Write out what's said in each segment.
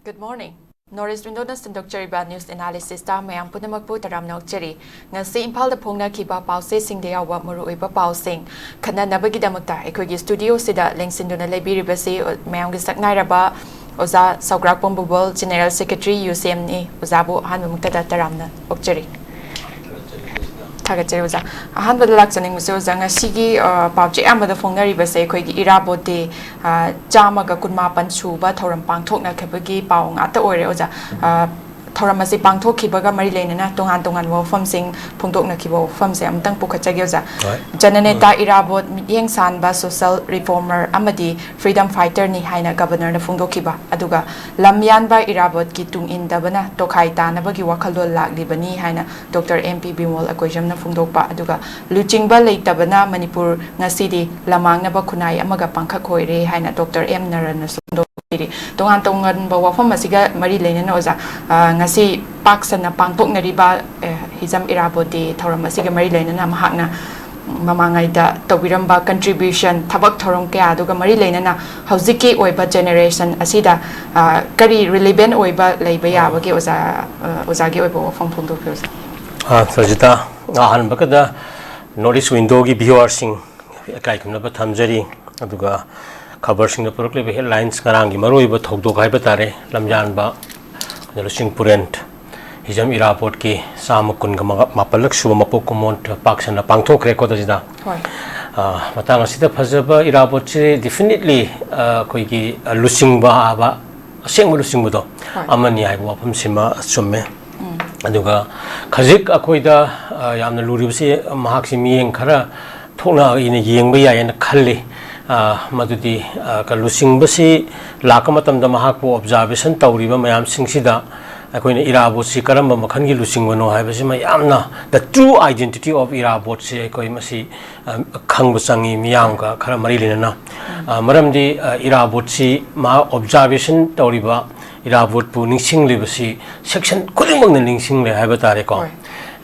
Good morning. Norris window na sindokchariba news analysis ta mayang punamakpu taramna okchari ngasi Imphal da phongna khiba pause singde yawa maru oiba pausing khana nabagi damakta ekhogi studio sida lengsinduna lebiriba se mayang gi saknairaba oza Saugrapom 𝐍𝐶𝐒 General Secretary UCM ni ozabu hanmukta da taramna okchari Tagachari oza ahan badalak chaning muso oza ngasi pawche amada phongnariba se ekhogi irabote chamaga kunmapan suba thoram pangthokna khabagi paw ngata oire oza thoram asi pangthokhibaga mari leinana tongan tongan wafamsing phongdokna khibo famse amtang pukhachage oza jananeta irabot mityeng sanba social reformer amadi freedom fighter ni haina governor na phongdokhiba aduga lamyanba irabot ki tung indabana tokhai tanabagi wakhalol laglibani haina Dr. MP 𝐍𝐶𝐒 𝐀𝐍𝐀𝐋𝐘𝐈𝐒 na phongdokpa aduga luchingba leitabana manipur ngasidi lamangnaba kunai amaga pangkhak hoire haina Dr. M Naran na tongan tongan bawa fam asiga mari leinana oza ngasi paksana pangthoknariba hijam iraboti thoram asiga mari leinana mahakna mamangai da tobiramba contribution thabak thorom kya aduga mari leinana haujiki oiba generation asida kari relevant oiba leiba yabage oza gi oiba fam phongdo pyosa Tajida ahan bakada notice window gi viewers sing kaikumna ba thamjari aduga खबर सिंह पुरक्ले headlines ngarang gi maroi ba thokdok hai ba tare lamjan ba lusing purent hijam iraport ki samakun ga mapalak suba mapok komont paksana pangthok record ajida matang asida phajaba iraport che definitely koi gi lusing ba aseng lusing bu do amani ai ba pham sima chumme aduga khajik akoida yamna luribse mahak simiyeng khara thokna ine yengba ya na khalli madudi ka lusing basi lakamatam da mahakpo observation tawriba mayam singsida akoina irabot si karamba makhangi lusing wano haibasi mayamna the true identity of irabot si akoi masi khangba sangi miyam ka khara mari lenana maramdi irabot si ma observation tawriba irabot pu ningsing lebasi section khudingmak na ningsing le haiba tare ko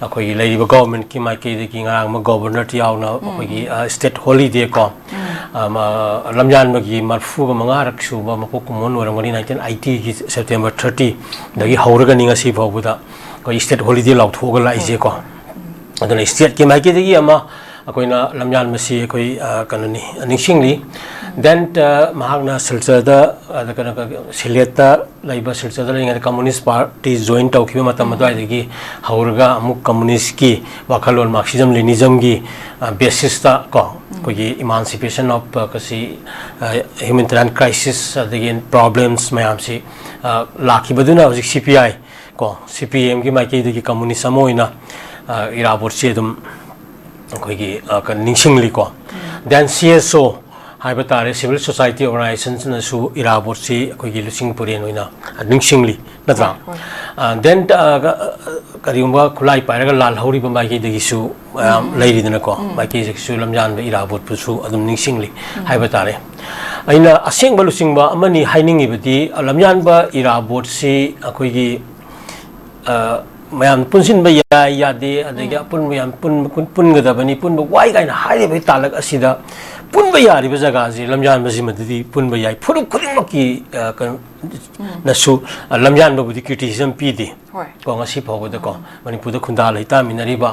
akoi leiba government ki mai ke ki ngarang ma governor ti yauna akoi state holiday ko lamjan magi marfu ga manga raksu ba mapok mon warangani 1980 ki September 30 dagi hauraga ninga si bawda ko state holiday law thoga la ije ko aduna state ki mai ke dagi ama akoina lamjan masi akoi kanani ningsingli then mahagna silchada kana sileta laiba silchada linga communist party join tawkhiba matam adai dagi hauraga amuk communist ki wakhalol marxism leninism gi basis ta ko kogi emancipation of kasi humanitarian crisis again problems mayam si laki baduna hojik CPI ko CPM gi mai ki communist amoina irabot se dum kogi kan ningsingli ko then CSO haibatare civil society organizations na su irabot si kogi lusing puren oina ningsingli natra then kariumba khulai pairaga lal hauri ba mai ki su leiri dina ko mai ki su lamjan ba irabot pusu adum ningsingli haibatare aina aseng ba lusing ba amani hainingi bati lamjan ba irabot si akoi gi mayam punsin ba ya de adagi pun mayam pun gada bani pun ba wai gaina haire ba talak asida pun ba yari ba jaga ji lamjan ba jimadi pun ba yai phuru khuding maki nasu lamjan ba budi criticism pi di ko ngasi phaw da ko manipur da khunda leita minari ba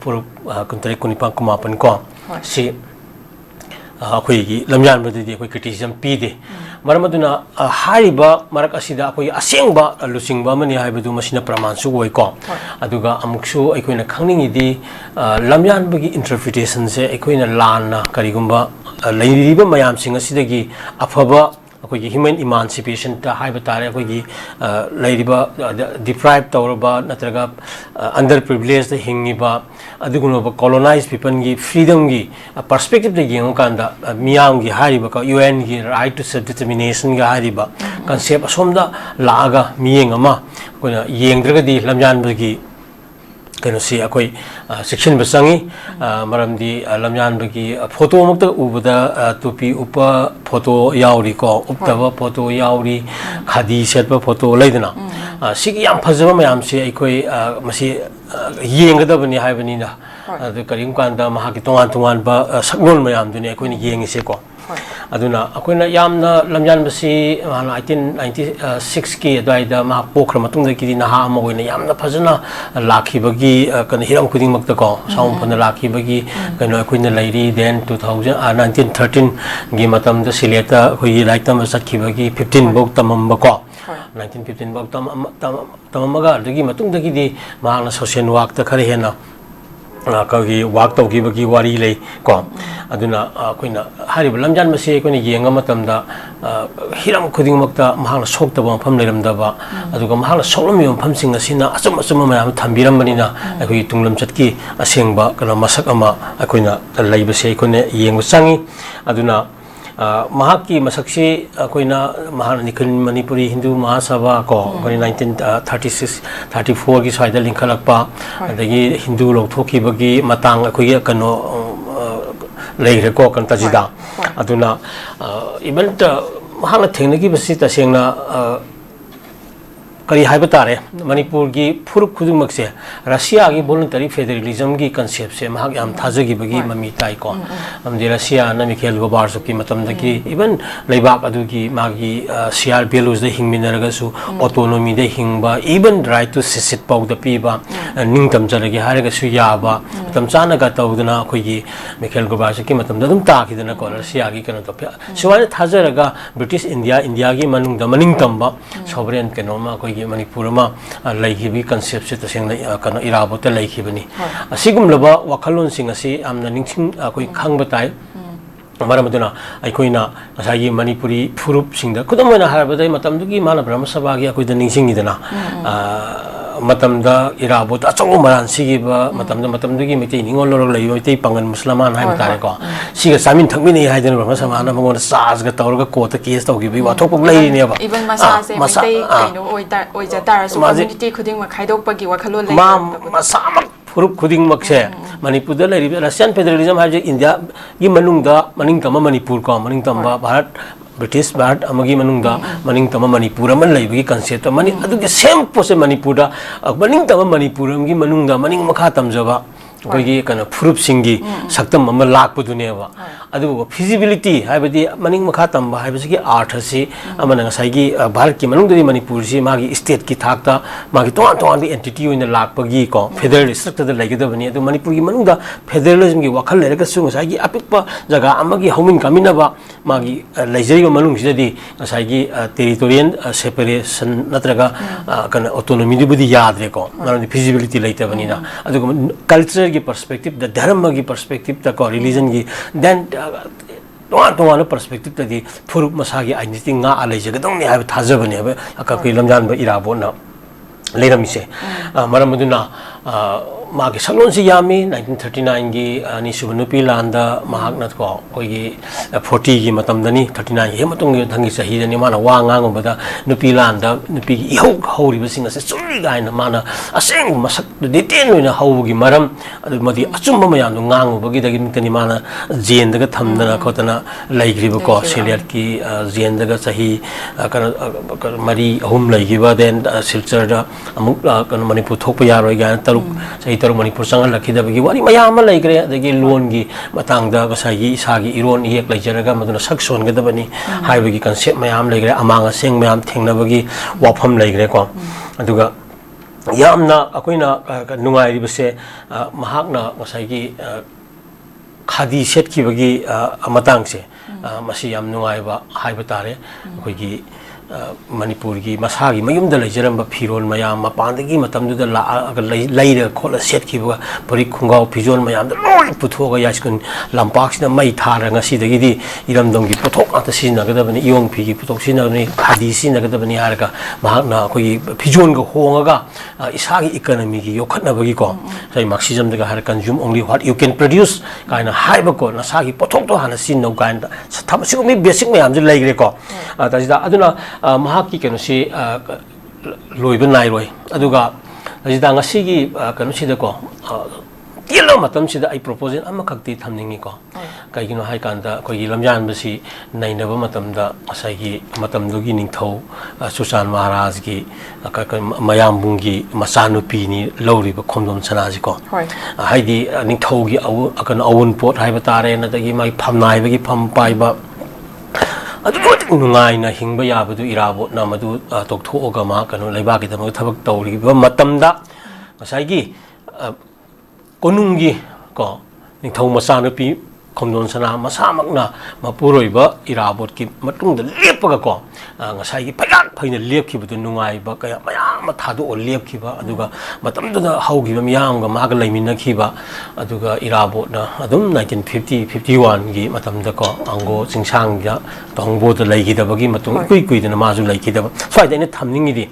puru kuntari kunipang kumapan ko si akoi gi lamjan ba di akoi criticism pi di maramaduna hariba marak asida akoi asengba lusingba mani haibadu masina praman su goi ko aduga amuksu aikoina khangningi di lamyan bagi interpretation se aikoina lanna karigumba leiriba mayam singa sidagi afaba akoi human emancipation ta haiba tare akoi gi leiriba deprived tawraba natraga underprivileged hingiba aduguna ba colonized people gi freedom gi perspective de gi ngkanda miyam gi hariba ka UN gi right to self determination gi hariba concept asomda laaga miyeng ama koina yengdraga di lamjan bagi kano si akoi section basangi maramdi lamjan bagi photo mukta ubada topi upa photo yauri ko uptaba photo yauri khadi setba photo leidana sigi yam phajaba mayam se akoi masi yengadabani haibani na adu karim kanda mahaki tongan tongan ba saknol mayam duni akoi ni yengi se ko aduna akoina yamna lamjan basi 1996 ki adwaida ma pokhra matung da ki na ha ma oina yamna phajana lakhi bagi kan hiram khuding mak ta ko saum phana lakhi bagi kan akoina lairi then 1913 gi matam da sileta khoi like tam sakhi bagi 15 bok tamam ba ko 1915 bok tamam ga dagi matung da ki di ma na social work ta khare hena kagi work to gi bagi wari le ko aduna koina hariba lamjan mase koina yenga matamda hiram khuding makta mahana sokta ba pham leram da ba aduga mahana solom yom pham sing asina asum asum mayam thambiram banina akoi tunglam chatki asengba kana masak ama akoina laiba se koina yengu changi aduna mahaki masaksi koina mahana nikhin manipuri hindu mahasabha ko koina 1936 34 gi saida linkhalakpa adagi hindu lokhoki bagi matang akoi kano leire ko kan tajida aduna event mahana thengnagi basi tasengna kari haiba tare manipur gi phurup khudung makse russia gi voluntary federalism gi concept se mahak yam thajagi bagi mami tai ko amde russia na mikhail gorbachev ki matam da ki even leibak adu gi magi cr values de hingminaraga su autonomy de hingba even right to secede pau da pi ba ningtam jaragi haraga su ya ba tam chana ga tawduna khoi gi mikhail gorbachev ki matam da dum ta ki dana ko russia gi kana to suwai thajaraga british india gi manung da maning tamba sovereign kenoma khoi manipur ma laihibi concept se taseng kana irabote laihibani asigum laba wakhalon sing asi amna ningsing koi khangba tai maramuduna aikoina asagi manipuri phurup singda kudamana harabadai matamdugi mana brahma sabha gi akoida ningsing idana matamda irabot achaw maran sigi ba matamdugi miti ningol lorog lai miti pangan musliman hai tare ko siga samin thakmini hai den brahma samana mangona sas ga tawra ga kota case tawgi bi wathok pok lai ne ba even masa se miti kaino oija tara su community khuding ma khaidok pagi wakhalo lai ma masa phurup khuding makse manipur da lai russian federalism hai india gi manungda maning tama manipur ko maning tamba bharat British Bharat amagi manungda maning tama manipur man laibagi concept mani adugi same pose manipur da maning tama manipur amgi manungda maning makha tamjaba koigi kana phurup singi saktam amma lakpu duneba adu feasibility haibadi maning makha tamba haibasi ki art hasi amana ngasai gi bharat ki manungda manipur si magi state ki thakta magi ton di entity oina lakpagi ko federal structure da laigidabani adu manipur gi manungda federalism gi wakhal lerega su ngasai gi apikpa jaga amagi homin kaminaba magi laijariba manung sidadi ngasai gi territorial separation natraga kana autonomy di budi yadre ko marani feasibility laitabani na adu culture की perspective the dharma की perspective ta ko religion की then to perspective ta di phurup masa की identity nga alai jaga dong ne ha thajabani ha aka ki lamjan ba irabo na leiramise maramaduna मागे salon से यामी 1939 की अनि सुबनुपी लांदा महागनत को कोई 40 की मतम दनी 39 हे मतुंग थंगी सही दनी माना वा ngang बदा नुपी लांदा नुपी इहो हौरी बसिंग से सुई गाइन माना असेंग मसक डिटेल ओइना हौगी मरम अदु मदि अचुम मयाम नु ngang बगी दगी मितनी माना जेन दगा थमदना खोतना लाइग्रिब को सिलियर की जेन दगा सही कन मरी अहुम लाइगिबा देन सिलचर दा अमुक कन मणिपुर थोप यारोय गान तरुक तरुक मणिपुर संगल लखीदबगी वारी मयाम लैग्रे अदगी लोन की मतंगदा गसाई इसागी इरोन हिक लैजरगा मदुना सक सोनगदबनी हाइबगी कॉन्सेप्ट मयाम लैग्रे अमांग सेंग मयाम थेंगनबगी वाफम लैग्रे को अदुगा यामना अकोइना नुंगाइरिबसे महाकना गसाईगी खादी सेटखिबगी मतंगसे मसी याम नुंगाइबा हाइबा तारे अखोइगी मणिपुर की मसा की मयुम लेजरब फिरोल मैम मपानी लेर खोल सेटखीब परी खुंगाव फिजोल मैम लोई पुथोग यास्कुन लंपाक्सिना मई थारगदी इरमदम की पुथोक सिजनगदबनी इयोंग फी की पुथोक सिजनगदबनी खादी सिजनगदबनी हारगा फिजोल होंगा इसागी इकोनॉमी की योखनबगीको सही मार्क्सिज्म हार consume only what you can produce कायना हाइबको नसागी पोथोक तो हाना सिजनौ कायना थमसिगुमी बेसिक मैम जे लेग्रेको ताजिदा अदुना महाकी केनोसी लोइब नाइरोय अदुगा ताजिदा ngasiगी केनोसीदको येलो मतमसिदा आई प्रोपोजल अमखक्ति थमनिंगिको काइगिनो हाइ कांदा कोई लमजान बसी नाइनब मतमदा असागी मतमदुगी निंथौ सुशान महाराज की मयामबुंगी मसानुपीनी लौरिब खोमदोम सनाजिको हाइदी निंथौगी अकन अवन पोट हाइबा तारे नदगी माइ फमनाइबगी फम पाइबा ꯑꯗꯨꯛꯀꯤ ꯅꯨꯡꯉꯥꯏꯅ ꯍꯤꯡꯕ ꯌꯥꯕꯗꯨ ꯏꯔꯥꯕꯣꯠꯅ ꯃꯗꯨ ꯇꯣꯛꯊꯣꯛꯑꯒ ꯃꯥ ꯀꯩꯅꯣ ꯂꯩꯕꯥꯛꯀꯤꯗꯃꯛ ꯊꯕꯛ ꯇꯧꯔꯤꯕ ꯃꯇꯝꯗ ꯉꯁꯥꯏꯒꯤ ꯀꯣꯅꯨꯡꯒꯤ ꯀꯣ ꯅꯤꯡꯊꯧ ꯃꯆꯥꯅꯨꯄꯤ ꯈꯣꯡꯖꯣꯟ ꯁꯅꯥ ꯃꯁꯥꯃꯛꯅ ꯃꯄꯨꯔꯣꯏꯕ ꯏꯔꯥꯕꯣꯠꯀꯤ ꯃꯇꯨꯡꯗ ꯂꯦꯞꯄꯒ ꯀꯣ ꯉꯁꯥꯏꯒꯤ ꯐꯩꯒꯥꯛ ꯐꯩꯅ ꯂꯦꯞꯈꯤꯕꯗꯨ ꯅꯨꯡꯉꯥꯏꯕ ꯀꯌꯥ ꯃꯌꯥꯝ ꯑꯃ ꯊꯥꯗꯣꯛꯑ ꯂꯦꯞꯈꯤꯕ ꯑꯗꯨꯒ ꯃꯇꯝꯗꯨꯗ ꯍꯧꯈꯤꯕ ꯃꯤꯌꯥꯝꯒ ꯃꯥꯒ ꯂꯩꯃꯤꯟꯅꯈꯤꯕ ꯑꯗꯨꯒ ꯏꯔꯥꯕꯣꯠꯅ ꯑꯗꯨꯝ 1950-51ꯒꯤ ꯃꯇꯝꯗ ꯀꯣ ꯑꯪꯒꯣ ꯆꯤꯡꯁꯥꯡꯗ ꯇꯣꯡꯕꯣꯗ ꯂꯩꯈꯤꯗꯕꯒꯤ ꯃꯇꯨꯡ ꯏꯀꯨꯏ ꯀꯨꯏꯗꯅ ꯃꯥꯁꯨ ꯂꯩꯈꯤꯗꯕ ꯁ꯭ꯋꯥꯏꯗ ꯑꯩꯅ ꯊꯝꯅꯤꯡꯉꯤꯗꯤ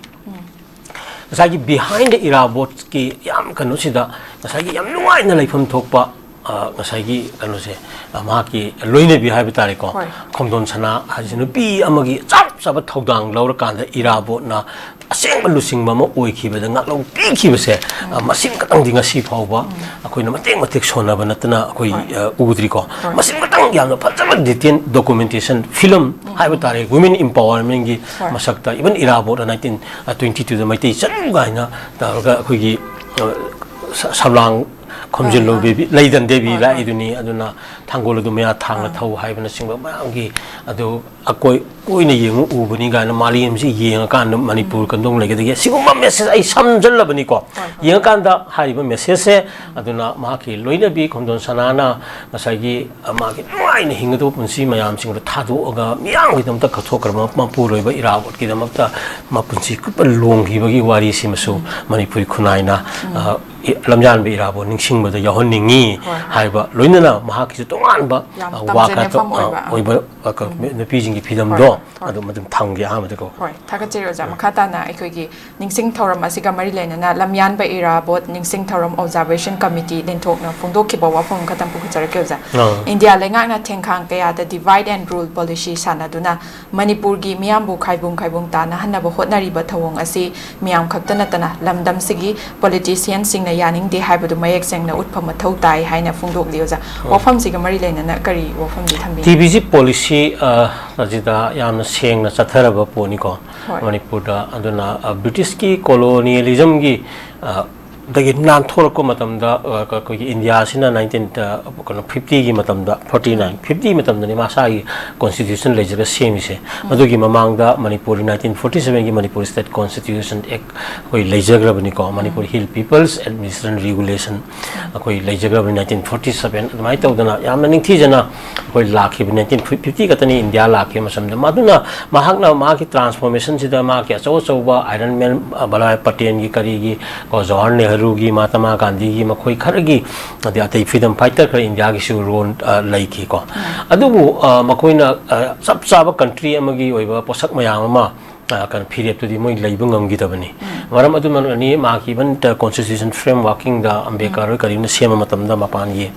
ꯉꯁꯥꯏꯒꯤ ꯕꯤꯍꯥꯏꯟ ꯗ ꯏꯔꯥꯕꯣꯠꯀꯤ ꯌꯥꯝ ꯀꯩꯅꯣꯁꯤꯗ ꯉꯁꯥꯏꯒꯤ ꯌꯥꯝ ꯅꯨꯡꯉꯥꯏꯅ ꯂꯩꯐꯝ ꯊꯣꯛꯄ ꯉꯁꯥꯏꯒꯤ ꯀꯩꯅꯣꯁꯦ ꯃꯍꯥꯛꯀꯤ ꯂꯣꯏꯅꯕꯤ ꯍꯥꯏꯕ ꯇꯥꯔꯦꯀꯣ ꯈꯣꯡꯖꯣꯟ ꯁꯅꯥ ꯍꯥꯏꯁꯤ ꯅꯨꯄꯤ ꯑꯃꯒꯤ ꯆꯞ ꯆꯥꯕ ꯊꯧꯗꯥꯡ ꯂꯧꯔꯀꯥꯟꯗ ꯏꯔꯥꯕꯣꯠꯅ ꯑꯁꯦꯡꯕ ꯂꯨꯆꯤꯡꯕ ꯑꯃ ꯑꯣꯏꯈꯤꯕꯗ ꯉꯥꯛꯂꯧ ꯄꯤꯈꯤꯕꯁꯦ ꯃꯁꯤꯡ ꯈꯛꯇꯪꯗꯤ ꯉꯁꯤ ꯐꯥꯎꯕ ꯑꯩꯈꯣꯏꯅ ꯃꯇꯦꯛ ꯃꯇꯦꯛ ꯁꯣꯟꯅꯕ ꯅꯠꯇꯅ ꯑꯩꯈꯣꯏ ꯎꯗ꯭ꯔꯤꯀꯣ ꯃꯁꯤꯡ ꯈꯛꯇꯪ ꯌꯥꯝꯅ ꯐꯖꯕ ꯗꯤꯇꯦꯜ ꯗꯣꯀꯨꯃꯦꯟꯇꯦꯁꯟ ꯐꯤꯂꯝ ꯍꯥꯏꯕ ꯇꯥꯔꯦ ꯋꯤꯃꯦꯟ ꯏꯝꯄꯥꯋꯔꯃꯦꯟꯒꯤ ꯃꯁꯛꯇ ꯏꯚꯟ ꯏꯔꯥꯕꯣꯠꯅ 1922ꯗ ꯃꯩꯇꯩ ꯆꯅꯨ ꯀꯥꯏꯅ ꯇꯧꯔꯒ ꯑꯩꯈꯣꯏꯒꯤ ꯁꯝꯂꯥꯡ ꯈꯣꯝꯖꯤꯜꯂꯨ ꯕꯦꯕꯤ ꯂꯩꯗꯟ ꯗꯦꯕꯤ ꯂꯥꯛꯏꯗꯨꯅꯤ ꯑꯗꯨꯅ ꯊꯥꯡꯒꯣꯜ ꯑꯗꯨ ꯃꯌꯥ ꯊꯥꯡꯅ ꯊꯧ ꯍꯥꯏꯕꯅꯆꯤꯡꯕ ꯃꯌꯥꯝꯒꯤ ꯑꯗꯨ ꯀꯣꯏꯅ ꯌꯦꯡꯉꯨ ꯎꯕꯅꯤ ꯀꯥꯏꯅ ꯃꯥꯂꯦꯝꯁꯤ ꯌꯦꯡꯉꯀꯥꯟꯗ ꯃꯅꯤꯄꯨꯔ ꯀꯟꯗꯣꯡ ꯂꯩꯒꯗꯒꯤ ꯑꯁꯤꯒꯨꯝꯕ ꯃꯦꯁꯦꯖ ꯑꯩ ꯁꯝꯖꯜꯂꯕꯅꯤꯀꯣ ꯌꯦꯡꯉꯀꯥꯟꯗ ꯍꯥꯏꯔꯤꯕ ꯃꯦꯁꯦꯖꯁꯦ ꯑꯗꯨꯅ ꯃꯍꯥꯛꯀꯤ ꯂꯣꯏꯅꯕꯤ ꯈꯣꯡꯖꯣꯟ ꯁꯅꯥꯅ ꯉꯁꯥꯏꯒꯤ ꯃꯥꯒꯤ ꯅꯨꯡꯉꯥꯏꯅ ꯍꯤꯡꯒꯗꯕ ꯄꯨꯟꯁꯤ ꯃꯌꯥꯝꯁꯤꯡꯗꯣ ꯊꯥꯗꯣꯛꯑꯒ ꯃꯤꯌꯥꯝꯒꯤꯗꯃꯛꯇ ꯀꯠꯊꯣꯛꯈ꯭ꯔꯕ ꯃꯄꯨꯔꯣꯏꯕ ꯏꯔꯥꯕꯣꯠꯀꯤꯗꯃꯛꯇ ꯃꯄꯨꯟꯁꯤ ꯀꯨꯞꯄ ꯂꯣꯡꯈꯤꯕꯒꯤ ꯋꯥꯔꯤꯁꯤꯃꯁꯨ ꯃꯅꯤꯄꯨꯔꯤ ꯈꯨꯟꯅꯥꯏꯅ ꯂꯝꯖꯥꯟꯕ ꯏꯔꯥꯕꯣꯠ ꯅꯤꯡꯁꯤꯡꯕꯗ ꯌꯥꯎꯍꯟꯅꯤꯡꯉꯤ ꯍꯥꯏꯕ ꯂꯣꯏꯅꯅ ꯃꯍꯥꯛꯀꯤꯁꯨ ꯇꯣꯉꯥꯟꯕ ꯋꯥꯀꯠ ꯑꯣꯏꯕ ꯅꯨꯄꯤꯁꯤꯡꯒꯤ ꯐꯤꯗꯝꯗꯣ ꯑꯗꯨ ꯃꯗꯨꯝ ꯊꯝꯒꯦ ꯑꯍꯥꯟꯕꯗꯀꯣ ꯍꯣꯏ ꯊꯥꯒꯠꯆꯔꯤ ꯑꯣꯖꯥ ꯃꯈꯥ ꯇꯥꯅ ꯑꯩꯈꯣꯏꯒꯤ ꯅꯤꯡꯁꯤꯡ ꯊꯧꯔꯝ ꯑꯁꯤꯒ ꯃꯔꯤ ꯂꯩꯅꯅ ꯂꯝꯌꯥꯟꯕ ꯏꯔꯥꯕꯣꯠ ꯅꯤꯡꯁꯤꯡ ꯊꯧꯔꯝ ꯑꯣꯕꯖꯥꯔꯕꯦꯁꯟ ꯀꯃꯤꯇꯤ ꯂꯦꯟꯊꯣꯛꯅ ꯐꯣꯡꯗꯣꯛꯈꯤꯕ ꯋꯥꯐꯝ ꯈꯛꯇꯪ ꯄꯨꯊꯣꯛꯆꯔꯛꯀꯦ ꯑꯣꯖꯥ ꯏꯟꯗꯤꯌꯥ ꯂꯩꯉꯥꯛꯅ ꯊꯦꯡꯈꯥꯡ ꯀꯌꯥꯗ ꯗꯤꯚꯥꯏꯗ ꯑꯦꯟड ꯔꯨꯜ ꯄꯣꯂꯤꯁꯤ ꯁꯥꯟꯅꯗꯨꯅ ꯃꯅꯤꯄꯨꯔꯒꯤ ꯃꯤꯌꯥꯝꯕꯨ ꯈꯥꯏꯕꯨꯡ ꯇꯥꯅꯍꯟꯅꯕ ꯍꯣꯠꯅꯔꯤꯕ ꯊꯧꯑꯣꯡ ꯑꯁꯤ ꯃꯤꯌꯥꯝ ꯈꯛꯇ ꯅꯠꯇꯅ ꯂꯝꯗꯝꯁꯤꯒꯤ ꯄꯣꯂꯤꯇꯤꯁꯤꯌꯟꯁꯤꯡꯅ ꯌꯥꯅꯤꯡꯗꯦ ꯍꯥꯏꯕꯗꯨ ꯃꯌꯦꯛ ꯁꯦꯡꯅ ꯎꯠꯄ ꯃꯊꯧ ꯇꯥꯏ ꯍꯥꯏꯅ ꯐꯣꯡꯗꯣꯛꯂꯤ ꯑꯣꯖꯥ ꯋꯥꯐꯝꯁꯤꯒ ꯃꯔꯤ ꯂꯩꯅꯅ ꯀꯔꯤ ꯋꯥꯐꯝꯗꯤ ꯊꯝꯕꯤꯅꯤ ꯇꯤꯚꯤꯁꯤ ꯄꯣꯂꯤꯁꯤ ꯑꯁꯤꯗ ꯌꯥꯝꯅ ꯁꯦꯡꯅ ꯆꯠꯊꯔꯕ ꯄꯣꯠꯅꯤꯀꯣ ꯃꯅꯤꯄꯨꯔꯗ ꯑꯗꯨꯅ ꯕ꯭ꯔꯤꯇꯤꯁꯀꯤ ꯀꯣꯂꯣꯅꯤꯌꯦꯂꯤꯖꯝꯒꯤ dagi nan thor ko matam da ko India sina 1950 gi matam da 50 matam da ni masai constitution legislation semi se madugi mamang da Manipur 1947 gi Manipur State Constitution Act koi legislature bani ko Manipur Hill People's Administration Regulation koi legislature bani 1947 mai taw dana yamna ningthi jana koi lakhi 1950 ka tani India lakhi masam da maduna mahakna ma ki transformation sida ma ki achaw chawba Iron Man Balai Patel gi kari gi ko Jawaharlal Nehru Mahatma Gandhi gi makoi kharagi adi atai freedom fighter kar India gi su role laiki ko adubu makoina sab saba country amagi oiba posak mayam ma kan period to di moi laibung amgi tabani maram adu man ani ma ki ban constitution frameworking da Ambedkar kari na sema matam da mapan gi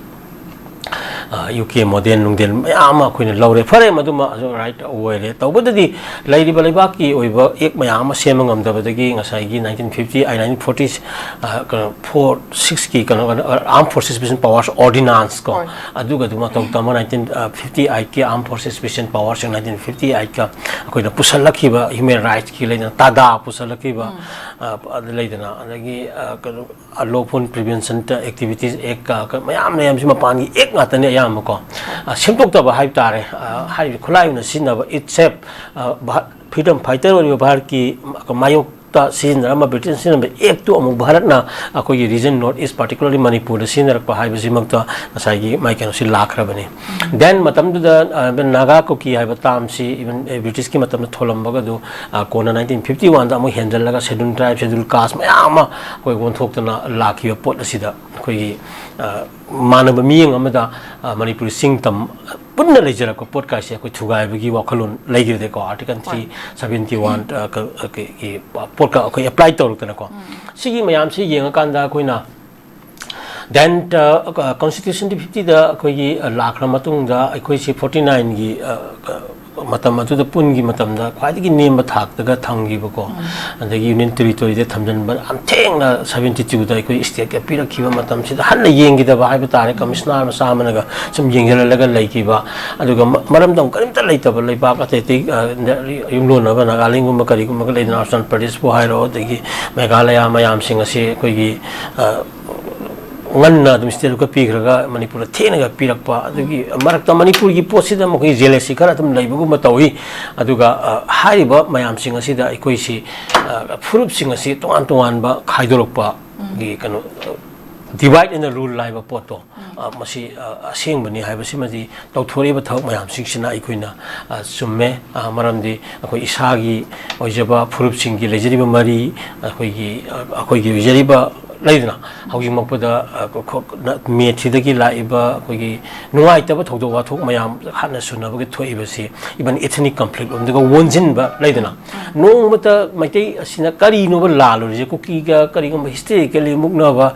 UK modern nungden mayama khoina lawre fare maduma right oire tawbadadi lairi balaiba ki oiba ek mayama semangam dabadagi ngasai gi 1950 1940s 46 ki kana armed forces special powers ordinance ko aduga duma tawtama 1958 ki armed forces special powers 1958 ka khoina pusalakhiba human rights ki leina tada pusalakhiba leidana adagi lawful prevention activities ek ka mayam mayam sima pani ek ngatane yamko simtok ta hai tare hai khulai na sinaba itself freedom fighter or bhar ki mayok ta sin rama British sin ek to amuk bharat na akoi region north east particularly Manipur sin rak pa hai bisimak ta asai gi mai kan si lakhra bani then matam da naga ko ki hai batam si even British ki matam tholam baga do kona 1951 da amuk hendal laga schedule tribe schedule caste mayama koi gon thok ta na lakhi pot asida koi manaba miyeng amada Manipur singtam punna lejara ko podcast ko thugai bagi wakhalun legir de ko article 371 ki podcast ko apply tor tana ko sigi mayam si yenga kanda koina then constitution 50 da ko gi lakhra matung da ko si 49 gi matam atu da pun gi matam da khwadi gi nem thak daga thangi bako adagi union territory de thamjan ba am theng na 72 da ko state ka pira khiba matam si han na yengi da ba hai tare commissioner ma samana ga sum yengela laga laiki ba aduga maram dam karim ta leita ba leiba ka te yumlo na ba nagaling gum kari gum ka national pradesh bo hai ro dagi meghalaya mayam sing ase ko gi ngana dum state ka pi graga manipur thena ga pirakpa adugi marakta manipur gi posida mo ki jealousy kara dum laibugu matawi aduga hariba mayam sing asida ikoi si furup sing asi tongan tongan ba khaidolokpa gi kanu divide and rule laiba poto masi aseng bani haibasi madi tauthori ba thak mayam sing sina ikoina summe maramdi akoi isagi oijaba furup sing gi lejeriba mari akoi gi jeriba laidna housing makpada me thidagi laiba koigi nuai taba thogdo wa thok mayam hana sunaba ge thoiba si even ethnic conflict on the wonjin ba laidna no mata maitei asina kari no ba lalu je kuki ga kari ga historically mukna ba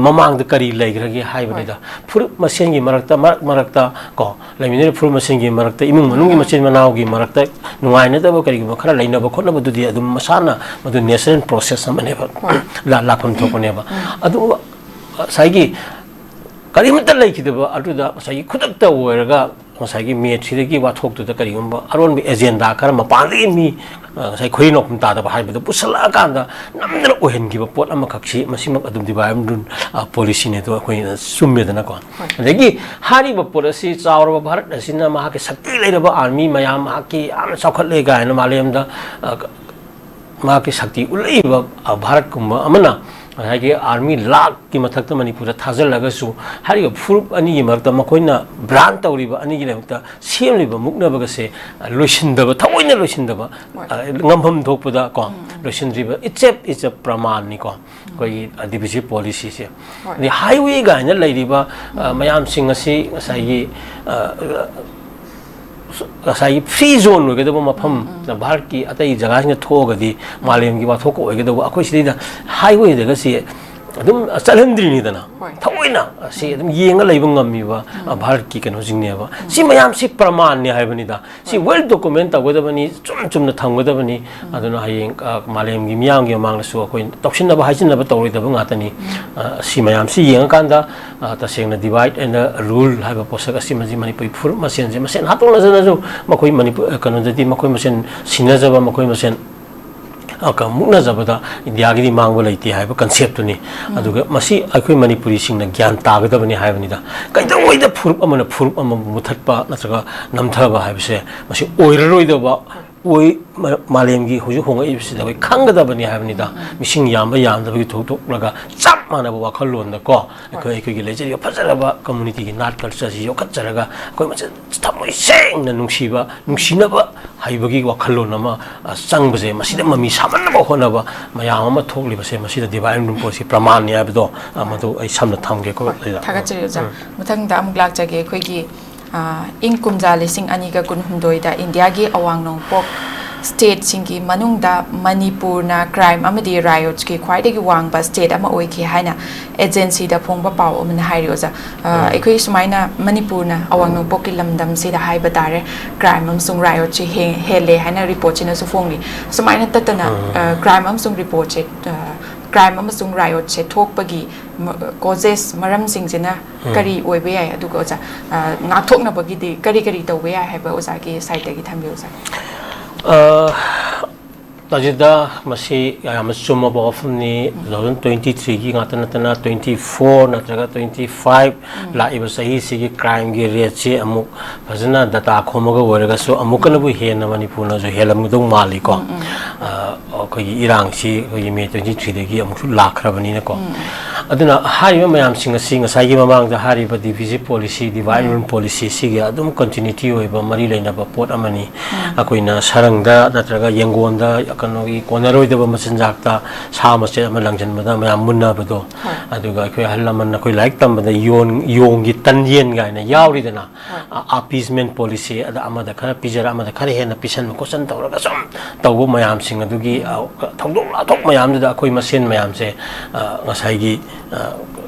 mamang da kari laigragi haiba da fur masen gi marakta ko laimine fur masen gi marakta imung manung gi masen manaw gi marakta nuai na taba kari ga khara laina ba khona ba du di adum masana madu natural process amane ba la kon thokone ba adu saigi karimata laikidaba aduda saigi khudakta oiraga saigi me thidagi wa thoktu da karigumba aron bi agenda kar mapandi mi sai khoino kum ta da ba haibada pusala kanda namdana ohengi ba pot ama khakshi masimak adum dibaim dun policy ne to khoi summedana ko adagi hari ba policy chawra ba bharat asina ma ke sakti leiraba army mayam ha ki am sakhat le ga na malem da ma ke sakti ulai ba bharat kumba amana Hage army lakh की मथक तो मणिपुर थाजल लगसु हारियो फुरुप अनि मरता मखोइना brand तौरिबा अनि gi lemta semliba muknabaga se loisindaba thaoina loisindaba ngamham thokpada ko loisindriba it's a praman ni ko koi divisi policy se ni highway ga na lairiba mayam sing asi sai sai free zone oi gedaba mafam na bharat ki atai jaga sing thogadi malem gi ba thok oi gedaba akoi sidida highway daga si adum chalhandri ni dana thaoina si adum yenga leiba ngammi ba bharat ki kano jing ne ba si mayam si praman ni haibani da si well document ta godabani chum na thangodabani aduna hayeng malem gi miyang gi mang su akoi toksin na ba hajin na ba tawri da ba ngatani si mayam si yenga kanda ta sengna divide and rule haiba posaka si maji manipur fur masen je masen hatong na jana jo makoi manipur kano jati makoi masen sina jaba makoi masen aka mukna jabada india gi mangba leiti haiba concept ni aduga masi akoi manipuri singna gyan tagadabani haibani da kaida oida furup ama muthatpa natraga namthaba haibse masi oiraroi da ba oi malemgi hoju honga ibsi da khangadabani haibani da mising yamba yamdabagi thok laga chap mana ba wakhalon da ko akoi gi lejeri phajara community gi nat culture ji yokat jaraga koi mache thamoi seng na nungsina ba haibagi wakhalon ama changbaje masida mami saman ba hona ba mayam ama thokli ba se masida divine room policy praman ya bdo amadu ai samna thamge ko thagachiri ja muthang da amuk lak jage khoi gi ing kumja lising ani ga kun hundoi da india gi awang nong pok state singi manungda manipur na crime amadi riot ki khwai de gi wang ba state ama oi ki haina agency da phongba paw amna hairi oja ekhoi sumaina manipur na awang nong pok ki lamdam si da haiba tare crime amsung riot chi hele haina report china su phongli sumaina tatana crime amsung report che crime amsung riot che thokpagi causes maram singjena kari oibe ai aduga oja ngathokna bagi di kari tawbe ai haiba oja ki site gi thambi oja tajida masi summa ba ofni 2023 gi ngatana tana 24 natraga 25 la iba sahi sigi crime gi rate che amuk fazana data khomoga waraga so amukana bu hena manipur na jo helam dong mali ko ko irang si ko me 23 de gi amuk lakhrabani na ko aduna hariba mayam singa sai gi mamang da hariba divisi policy divine policy sigi adum continuity oiba mari leina ba pot amani akoina sarangda natraga yengonda kanogi konaroi da machinjak ta sa ma che ma langjan ma da ma munna ba do aduga khoi halaman na khoi like tam ba da yong gi tan yen ga na yauri da na appeasement policy ada amada khara pijara amada khara he na pisan ma question tawra ga som tawu mayam sing adugi thongdong la thok mayam da khoi masen mayam se ngasai gi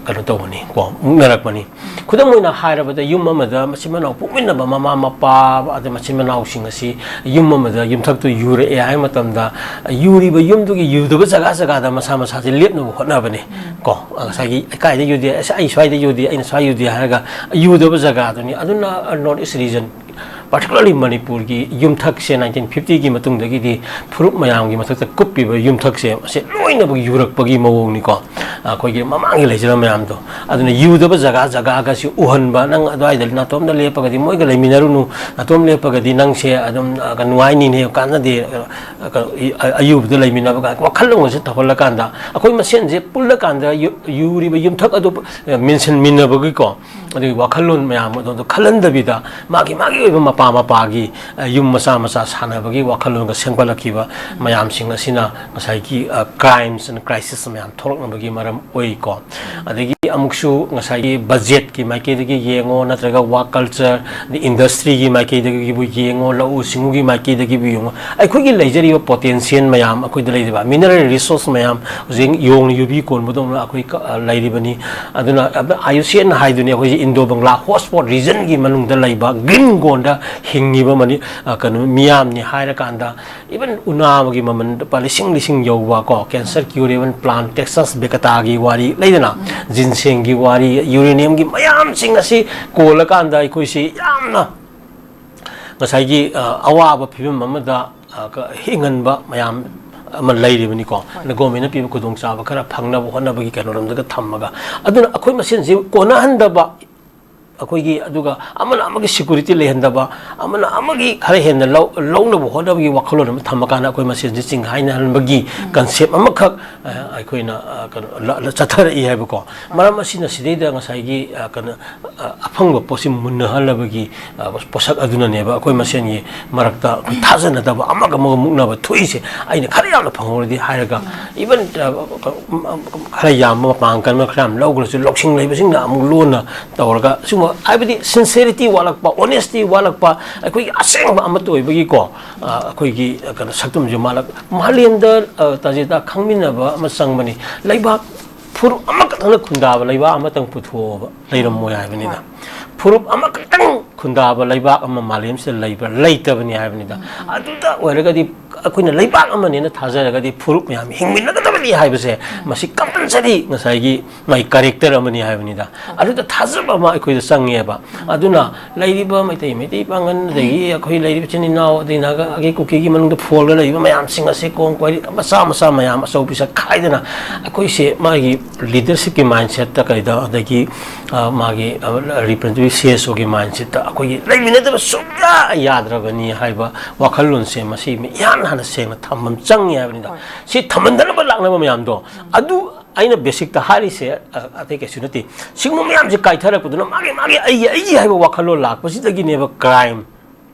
kano tawani ko narak mani khudam moina haira ba da yum ma da machimana pukmin na ba mama mapa ada machimana sing asi yum ma da yum thak tu yure e ai matam da yuri ba yum du gi yudu ba jaga da masa se lep no hotna bane ko sagi kai da yudi ai swai da yudi ai swai yudi haga yudu ba jaga da ni aduna north east region particularly manipur gi yumthak se 1950 gi matung da gi di furup mayam gi mathak ta kuppi ba yumthak se loina ba yurak pa gi mawong ni ko ꯑꯩꯈꯣꯏꯒꯤ ꯃꯃꯥꯡꯒꯤ ꯂꯩꯖꯔꯝꯕ ꯃꯌꯥꯝꯗꯣ ꯑꯗꯨꯅ ꯌꯨꯗꯕ ꯖꯒꯥꯒꯁꯤ ꯎꯍꯟꯕ ꯅꯪ ꯑꯗꯨꯋꯥꯏꯗ ꯅꯥꯇꯣꯝꯗ ꯂꯦꯞꯄꯒꯗꯤ ꯃꯣꯏꯒ ꯂꯩꯃꯤꯟꯅꯔꯨꯅꯨ ꯅꯥꯇꯣꯝ ꯂꯦꯞꯄꯒꯗꯤ ꯅꯪꯁꯦ ꯑꯗꯨꯝ ꯅꯨꯡꯉꯥꯏꯅꯤꯅꯦ ꯀꯥꯟꯅꯗꯦ ꯑꯌꯨꯕꯗ ꯂꯩꯃꯤꯟꯅꯕ ꯋꯥꯈꯜꯂꯣꯟꯁꯦ ꯇꯧꯍꯜꯂꯀꯥꯟꯗ ꯑꯩꯈꯣꯏ ꯃꯁꯦꯟꯁꯦ ꯄꯨꯜꯂꯀꯥꯟꯗ ꯌꯨꯔꯤꯕ ꯌꯨꯝꯊꯛ ꯑꯗꯨ ꯃꯦꯟꯁꯤꯟꯃꯤꯟꯅꯕꯒꯤꯀꯣ ꯑꯗꯨꯒꯤ ꯋꯥꯈꯜꯂꯣꯟ ꯃꯌꯥꯝ ꯑꯗꯨ ꯈꯜꯍꯟꯗꯕꯤꯗ ꯃꯥꯒꯤ ꯑꯣꯏꯕ ꯃꯄꯥꯒꯤ ꯌꯨꯝ ꯃꯆꯥ ꯁꯥꯟꯅꯕꯒꯤ ꯋꯥꯈꯜꯂꯣꯟꯒ ꯁꯦꯝꯒꯠꯂꯛꯈꯤꯕ ꯃꯌꯥꯝꯁꯤꯡ ꯑꯁꯤꯅ ꯉꯁꯥꯏꯒꯤ ꯀ꯭ꯔꯥꯏꯝꯁ ꯑꯦꯟ ꯀ꯭ꯔꯥꯏꯁꯤꯁ ꯃꯌꯥꯝ ꯊꯣꯛꯂꯛꯅꯕꯒꯤ ꯃꯔꯝ ꯑꯣꯏꯀꯣ ꯑꯗꯒꯤ ꯑꯃꯨꯛꯁꯨ ꯉꯁꯥꯏꯒꯤ ꯕꯖꯦꯠꯀꯤ ꯃꯥꯏꯀꯩꯗꯒꯤ ꯌꯦꯡꯉꯣ ꯅꯠꯇ꯭ꯔꯒ ꯋꯥꯔꯛ ꯀꯜꯆꯔ ꯏꯟꯗꯁꯇ꯭ꯔꯤꯒꯤ ꯃꯥꯏꯀꯩꯗꯒꯤꯕꯨ ꯌꯦꯡꯉꯣ ꯂꯧꯎ ꯁꯤꯡꯎꯒꯤ ꯃꯥꯏꯀꯩꯗꯒꯤꯕꯨ ꯌꯦꯡꯉꯣ ꯑꯩꯈꯣꯏꯒꯤ ꯂꯩꯖꯔꯤꯕ ꯄꯣꯇꯦꯟꯁꯤꯌꯦꯜ ꯃꯌꯥꯝ ꯑꯩꯈꯣꯏꯗ ꯂꯩꯔꯤꯕ ꯃꯤꯅꯔꯦꯜ ꯔꯤꯁꯣꯔꯁ ꯃꯌꯥꯝ ꯍꯧꯖꯤꯛ ꯌꯣꯡꯅ ꯌꯨꯕꯤ ꯀꯣꯟꯕꯗꯧꯅ ꯑꯩꯈꯣꯏ ꯂꯩꯔꯤꯕꯅꯤ ꯑꯗꯨꯅ ꯑꯥꯌꯨꯁꯤꯌꯟ ꯍꯥꯏꯗꯨꯅꯤ ꯑꯩꯈꯣꯏꯁꯤ ꯏꯟꯗꯣ ꯕꯪꯒ꯭ꯂꯥ ꯍꯣꯠꯁꯄꯣꯠ ꯔꯤꯖꯟꯒꯤ ꯃꯅꯨꯡꯗ ꯂꯩꯕ ꯒ꯭ꯔꯤꯟ ꯒꯣꯟꯗ ꯍꯤꯡꯉꯤꯕ ꯀꯩꯅꯣ ꯃꯤꯌꯥꯝꯅꯤ ꯍꯥꯏꯔꯀꯥꯟꯗ ꯏꯕꯟ ꯎꯅꯥꯒꯤ ꯃꯃꯜ ꯂꯨꯄꯥ ꯂꯤꯁꯤꯡ ꯌꯧꯕ ꯀꯣ ꯀꯦꯟꯁꯔ ꯀ꯭ꯌꯨꯔꯦꯕꯜ ꯄ꯭ꯂꯥꯟ ꯇꯦꯛꯁꯥꯁ ꯕꯦꯀꯇꯥꯒꯤ ꯋꯥꯔꯤ ꯂꯩꯗꯅ ꯖꯤꯟꯁꯦꯡꯒꯤ ꯋꯥꯔꯤ ꯌꯨꯔꯦꯅꯤꯌꯝꯒꯤ ꯃꯌꯥꯝꯁꯤꯡ ꯑꯁꯤ ꯀꯣꯜꯂꯀꯥꯟꯗ ꯑꯩꯈꯣꯏꯁꯤ ꯌꯥꯝꯅ ꯉꯁꯥꯏꯒꯤ ꯑꯋꯥꯕ ꯐꯤꯕꯝ ꯑꯃꯗ ꯍꯤꯡꯍꯟꯕ ꯃꯌꯥꯝ ꯑꯃ ꯂꯩꯔꯤꯕꯅꯤꯀꯣ ꯒꯣꯔꯃꯦꯟꯅ ꯄꯤꯕ ꯈꯨꯗꯣꯡꯆꯥꯕ ꯈꯔ ꯐꯪꯅꯕ ꯍꯣꯠꯅꯕꯒꯤ ꯀꯩꯅꯣꯔꯣꯝꯗꯒ ꯊꯝꯃꯒ ꯑꯗꯨꯅ ꯑꯩꯈꯣꯏ ꯃꯁꯦꯟꯁꯤ ꯀꯣꯟꯅꯍꯟꯗꯕ ꯑꯩꯈꯣꯏꯒꯤ ꯑꯗꯨꯒ ꯑꯃꯅ ꯑꯃꯒꯤ ꯁꯦꯀꯨꯔꯤꯇꯤ ꯂꯩꯍꯟꯗꯕ ꯑꯃꯅ ꯑꯃꯒꯤ ꯈꯔ ꯍꯦꯟꯅ ꯂꯧꯅꯕ ꯍꯣꯠꯅꯕꯒꯤ ꯋꯥꯈꯜꯂꯣꯟ ꯑꯃ ꯊꯝꯃꯀꯥꯟꯗ ꯑꯩꯈꯣꯏ ꯃꯁꯦꯟꯁꯤ ꯆꯤꯡꯍꯥꯏꯅꯍꯟꯕꯒꯤ ꯀꯟꯁꯦꯞ ꯑꯃꯈꯛ ꯑꯩꯈꯣꯏꯅ ꯆꯠꯊꯔꯛꯏ ꯍꯥꯏꯕꯀꯣ ꯃꯔꯝ ꯑꯁꯤꯅ ꯁꯤꯗꯩꯗ ꯉꯁꯥꯏꯒꯤ ꯀꯩꯅꯣ ꯑꯐꯪꯕ ꯄꯣꯠꯁꯤ ꯃꯨꯟꯅꯍꯜꯂꯕꯒꯤ ꯄꯣꯠꯁꯛ ꯑꯗꯨꯅꯅꯦꯕ ꯑꯩꯈꯣꯏ ꯃꯁꯦꯟꯒꯤ ꯃꯔꯛꯇ ꯑꯩꯈꯣꯏ ꯊꯥꯖꯅꯗꯕ ꯑꯃꯒ ꯃꯨꯛꯅꯕ ꯊꯣꯛꯏꯁꯦ ꯑꯩꯅ ꯈꯔ ꯌꯥꯝꯅ ꯐꯪꯍꯧꯔꯗꯤ ꯍꯥꯏꯔꯒ ꯏꯚꯟ ꯈꯔ ꯌꯥꯝꯕ ꯃꯄꯥꯡ ꯀꯟꯕ ꯈꯔ ꯌꯥꯝ ꯂꯧꯈ꯭ꯔꯁꯨ ꯂꯧꯁꯤꯡ ꯂꯩꯕꯁꯤꯡꯅ ꯑꯃꯨꯛ ꯂꯣꯟꯅ ꯇꯧꯔꯒ ꯁꯤꯒꯨꯝꯕ ꯍꯥꯏꯕꯗꯤ ꯁꯤꯟꯁꯦꯔꯤꯇꯤ ꯋꯥꯠꯂꯛꯄ ꯑꯣꯅꯦꯁꯇꯤ ꯋꯥꯠꯂꯛꯄ ꯑꯩꯈꯣꯏꯒꯤ ꯑꯁꯦꯡꯕ ꯑꯃꯠꯇ ꯑꯣꯏꯕꯒꯤꯀꯣ ꯑꯩꯈꯣꯏꯒꯤ ꯀꯩꯅꯣ ꯁꯛꯇꯝꯁꯨ ꯃꯥꯂꯦꯝꯗ ꯇꯥꯖꯤꯗ ꯈꯪꯃꯤꯟꯅꯕ ꯑꯃ ꯆꯪꯕꯅꯤ ꯂꯩꯕꯥꯛ ꯐꯨꯔꯨꯞ ꯑꯃꯈꯛꯇꯪꯅ ꯈꯨꯟꯗꯥꯕ ꯂꯩꯕꯥꯛ ꯑꯃꯇꯪ पुꯊꯣꯛꯑꯕ ꯂꯩꯔꯝꯃꯣꯏ ꯍꯥꯏꯕꯅꯤꯗ ꯐꯨꯔꯨꯞ ꯑꯃꯈꯛꯇꯪ ꯈꯨꯟꯗꯥꯕ ꯂꯩꯕꯥꯛ ꯑꯃ ꯃꯥꯂꯦꯝꯁꯤꯗ ꯂꯩꯕ꯭ꯔꯥ ꯂꯩꯇꯕꯅꯤ ꯍꯥꯏꯕꯅꯤꯗ ꯑꯗꯨꯗ ꯑꯣꯏꯔꯒꯗꯤ ꯑꯩꯈꯣꯏꯅ ꯂꯩꯕꯥꯛ ꯑꯃꯅꯦꯅ ꯊꯥꯖꯔꯒꯗꯤ ꯐꯨꯔꯨꯞ ꯃꯌꯥꯝ ꯍꯤꯡꯃꯤꯟꯅꯒꯗꯕꯅꯤ ꯍꯥꯏꯕꯁꯦ ꯃꯁꯤ ꯀꯝꯄꯜꯁꯔꯤ ꯉꯁꯥꯏꯒꯤ ꯃꯥꯒꯤ ꯀꯦꯔꯦꯛꯇꯔ ꯑꯃꯅꯤ ꯍꯥꯏꯕꯅꯤꯗ ꯑꯗꯨꯗ ꯊꯥꯖꯕ ꯑꯃ ꯑꯩꯈꯣꯏꯗ ꯆꯪꯉꯦꯕ ꯑꯗꯨꯅ ꯂꯩꯔꯤꯕ ꯃꯩꯇꯩ ꯄꯥꯡꯒꯜ ꯑꯗꯒꯤ ꯑꯩꯈꯣꯏ ꯂꯩꯔꯤꯕ ꯏꯆꯤꯟ ꯏꯅꯥꯎ ꯑꯗꯩ ꯅꯥꯒꯥꯒꯤ ꯀꯨꯀꯤꯒꯤ ꯃꯅꯨꯡꯗ ꯐꯣꯜꯗ ꯂꯩꯔꯤꯕ ꯃꯌꯥꯝꯁꯤꯡ ꯑꯁꯤ ꯀꯣꯡ ꯀꯣꯏꯔꯤ ꯃꯆꯥ ꯃꯌꯥꯝ ꯑꯆꯧ ꯄꯤꯁꯛ ꯈꯥꯏꯗꯅ ꯑꯩꯈꯣꯏꯁꯦ ꯃꯥꯒꯤ ꯂꯤꯗꯔꯁꯤꯞꯀꯤ ꯃꯥꯏꯟꯁꯦꯠꯇ ꯀꯩꯗ ꯑꯗꯒꯤ ꯃꯥꯒꯤ ꯔꯤꯄ꯭ꯔꯖꯦꯟꯇꯦꯇꯤꯚ ꯁꯤꯑꯦꯁꯑꯣꯒꯤ ꯃꯥꯏꯟꯁꯦꯠꯇ ꯑꯩꯈꯣꯏꯒꯤ ꯂꯩꯃꯤꯟꯅꯗꯕ ꯁꯨꯡꯌꯥ ꯌꯥꯗ꯭ꯔꯕꯅꯤ ꯍꯥꯏꯕ ꯋꯥꯈꯜꯂꯣꯟꯁꯦ ꯃꯁꯤ ꯏꯍꯥꯟ ꯍꯥꯟꯅ ꯁꯦꯡꯅ ꯊꯝꯐꯝ ꯆꯪꯉꯤ ꯍꯥꯏꯕꯅꯤꯗ ꯁꯤ ꯊꯝꯍꯟꯗꯅꯕ ꯂꯥꯛꯅꯕ ꯃꯌꯥꯝꯗꯣ ꯑꯗꯨ ꯑꯩꯅ ꯕꯦꯁꯤꯛꯇ ꯍꯥꯏꯔꯤꯁꯦ ꯑꯇꯩ ꯀꯩꯁꯨ ꯅꯠꯇꯦ ꯁꯤꯒꯨꯝꯕ ꯃꯌꯥꯝꯁꯦ ꯀꯥꯏꯊꯔꯛꯄꯗꯨꯅ ꯃꯥꯒꯤ ꯑꯩꯒꯤ ꯍꯥꯏꯕ ꯋꯥꯈꯜꯂꯣꯟ ꯂꯥꯛꯄꯁꯤꯗꯒꯤꯅꯦꯕ ꯀ꯭ꯔꯥꯏꯝ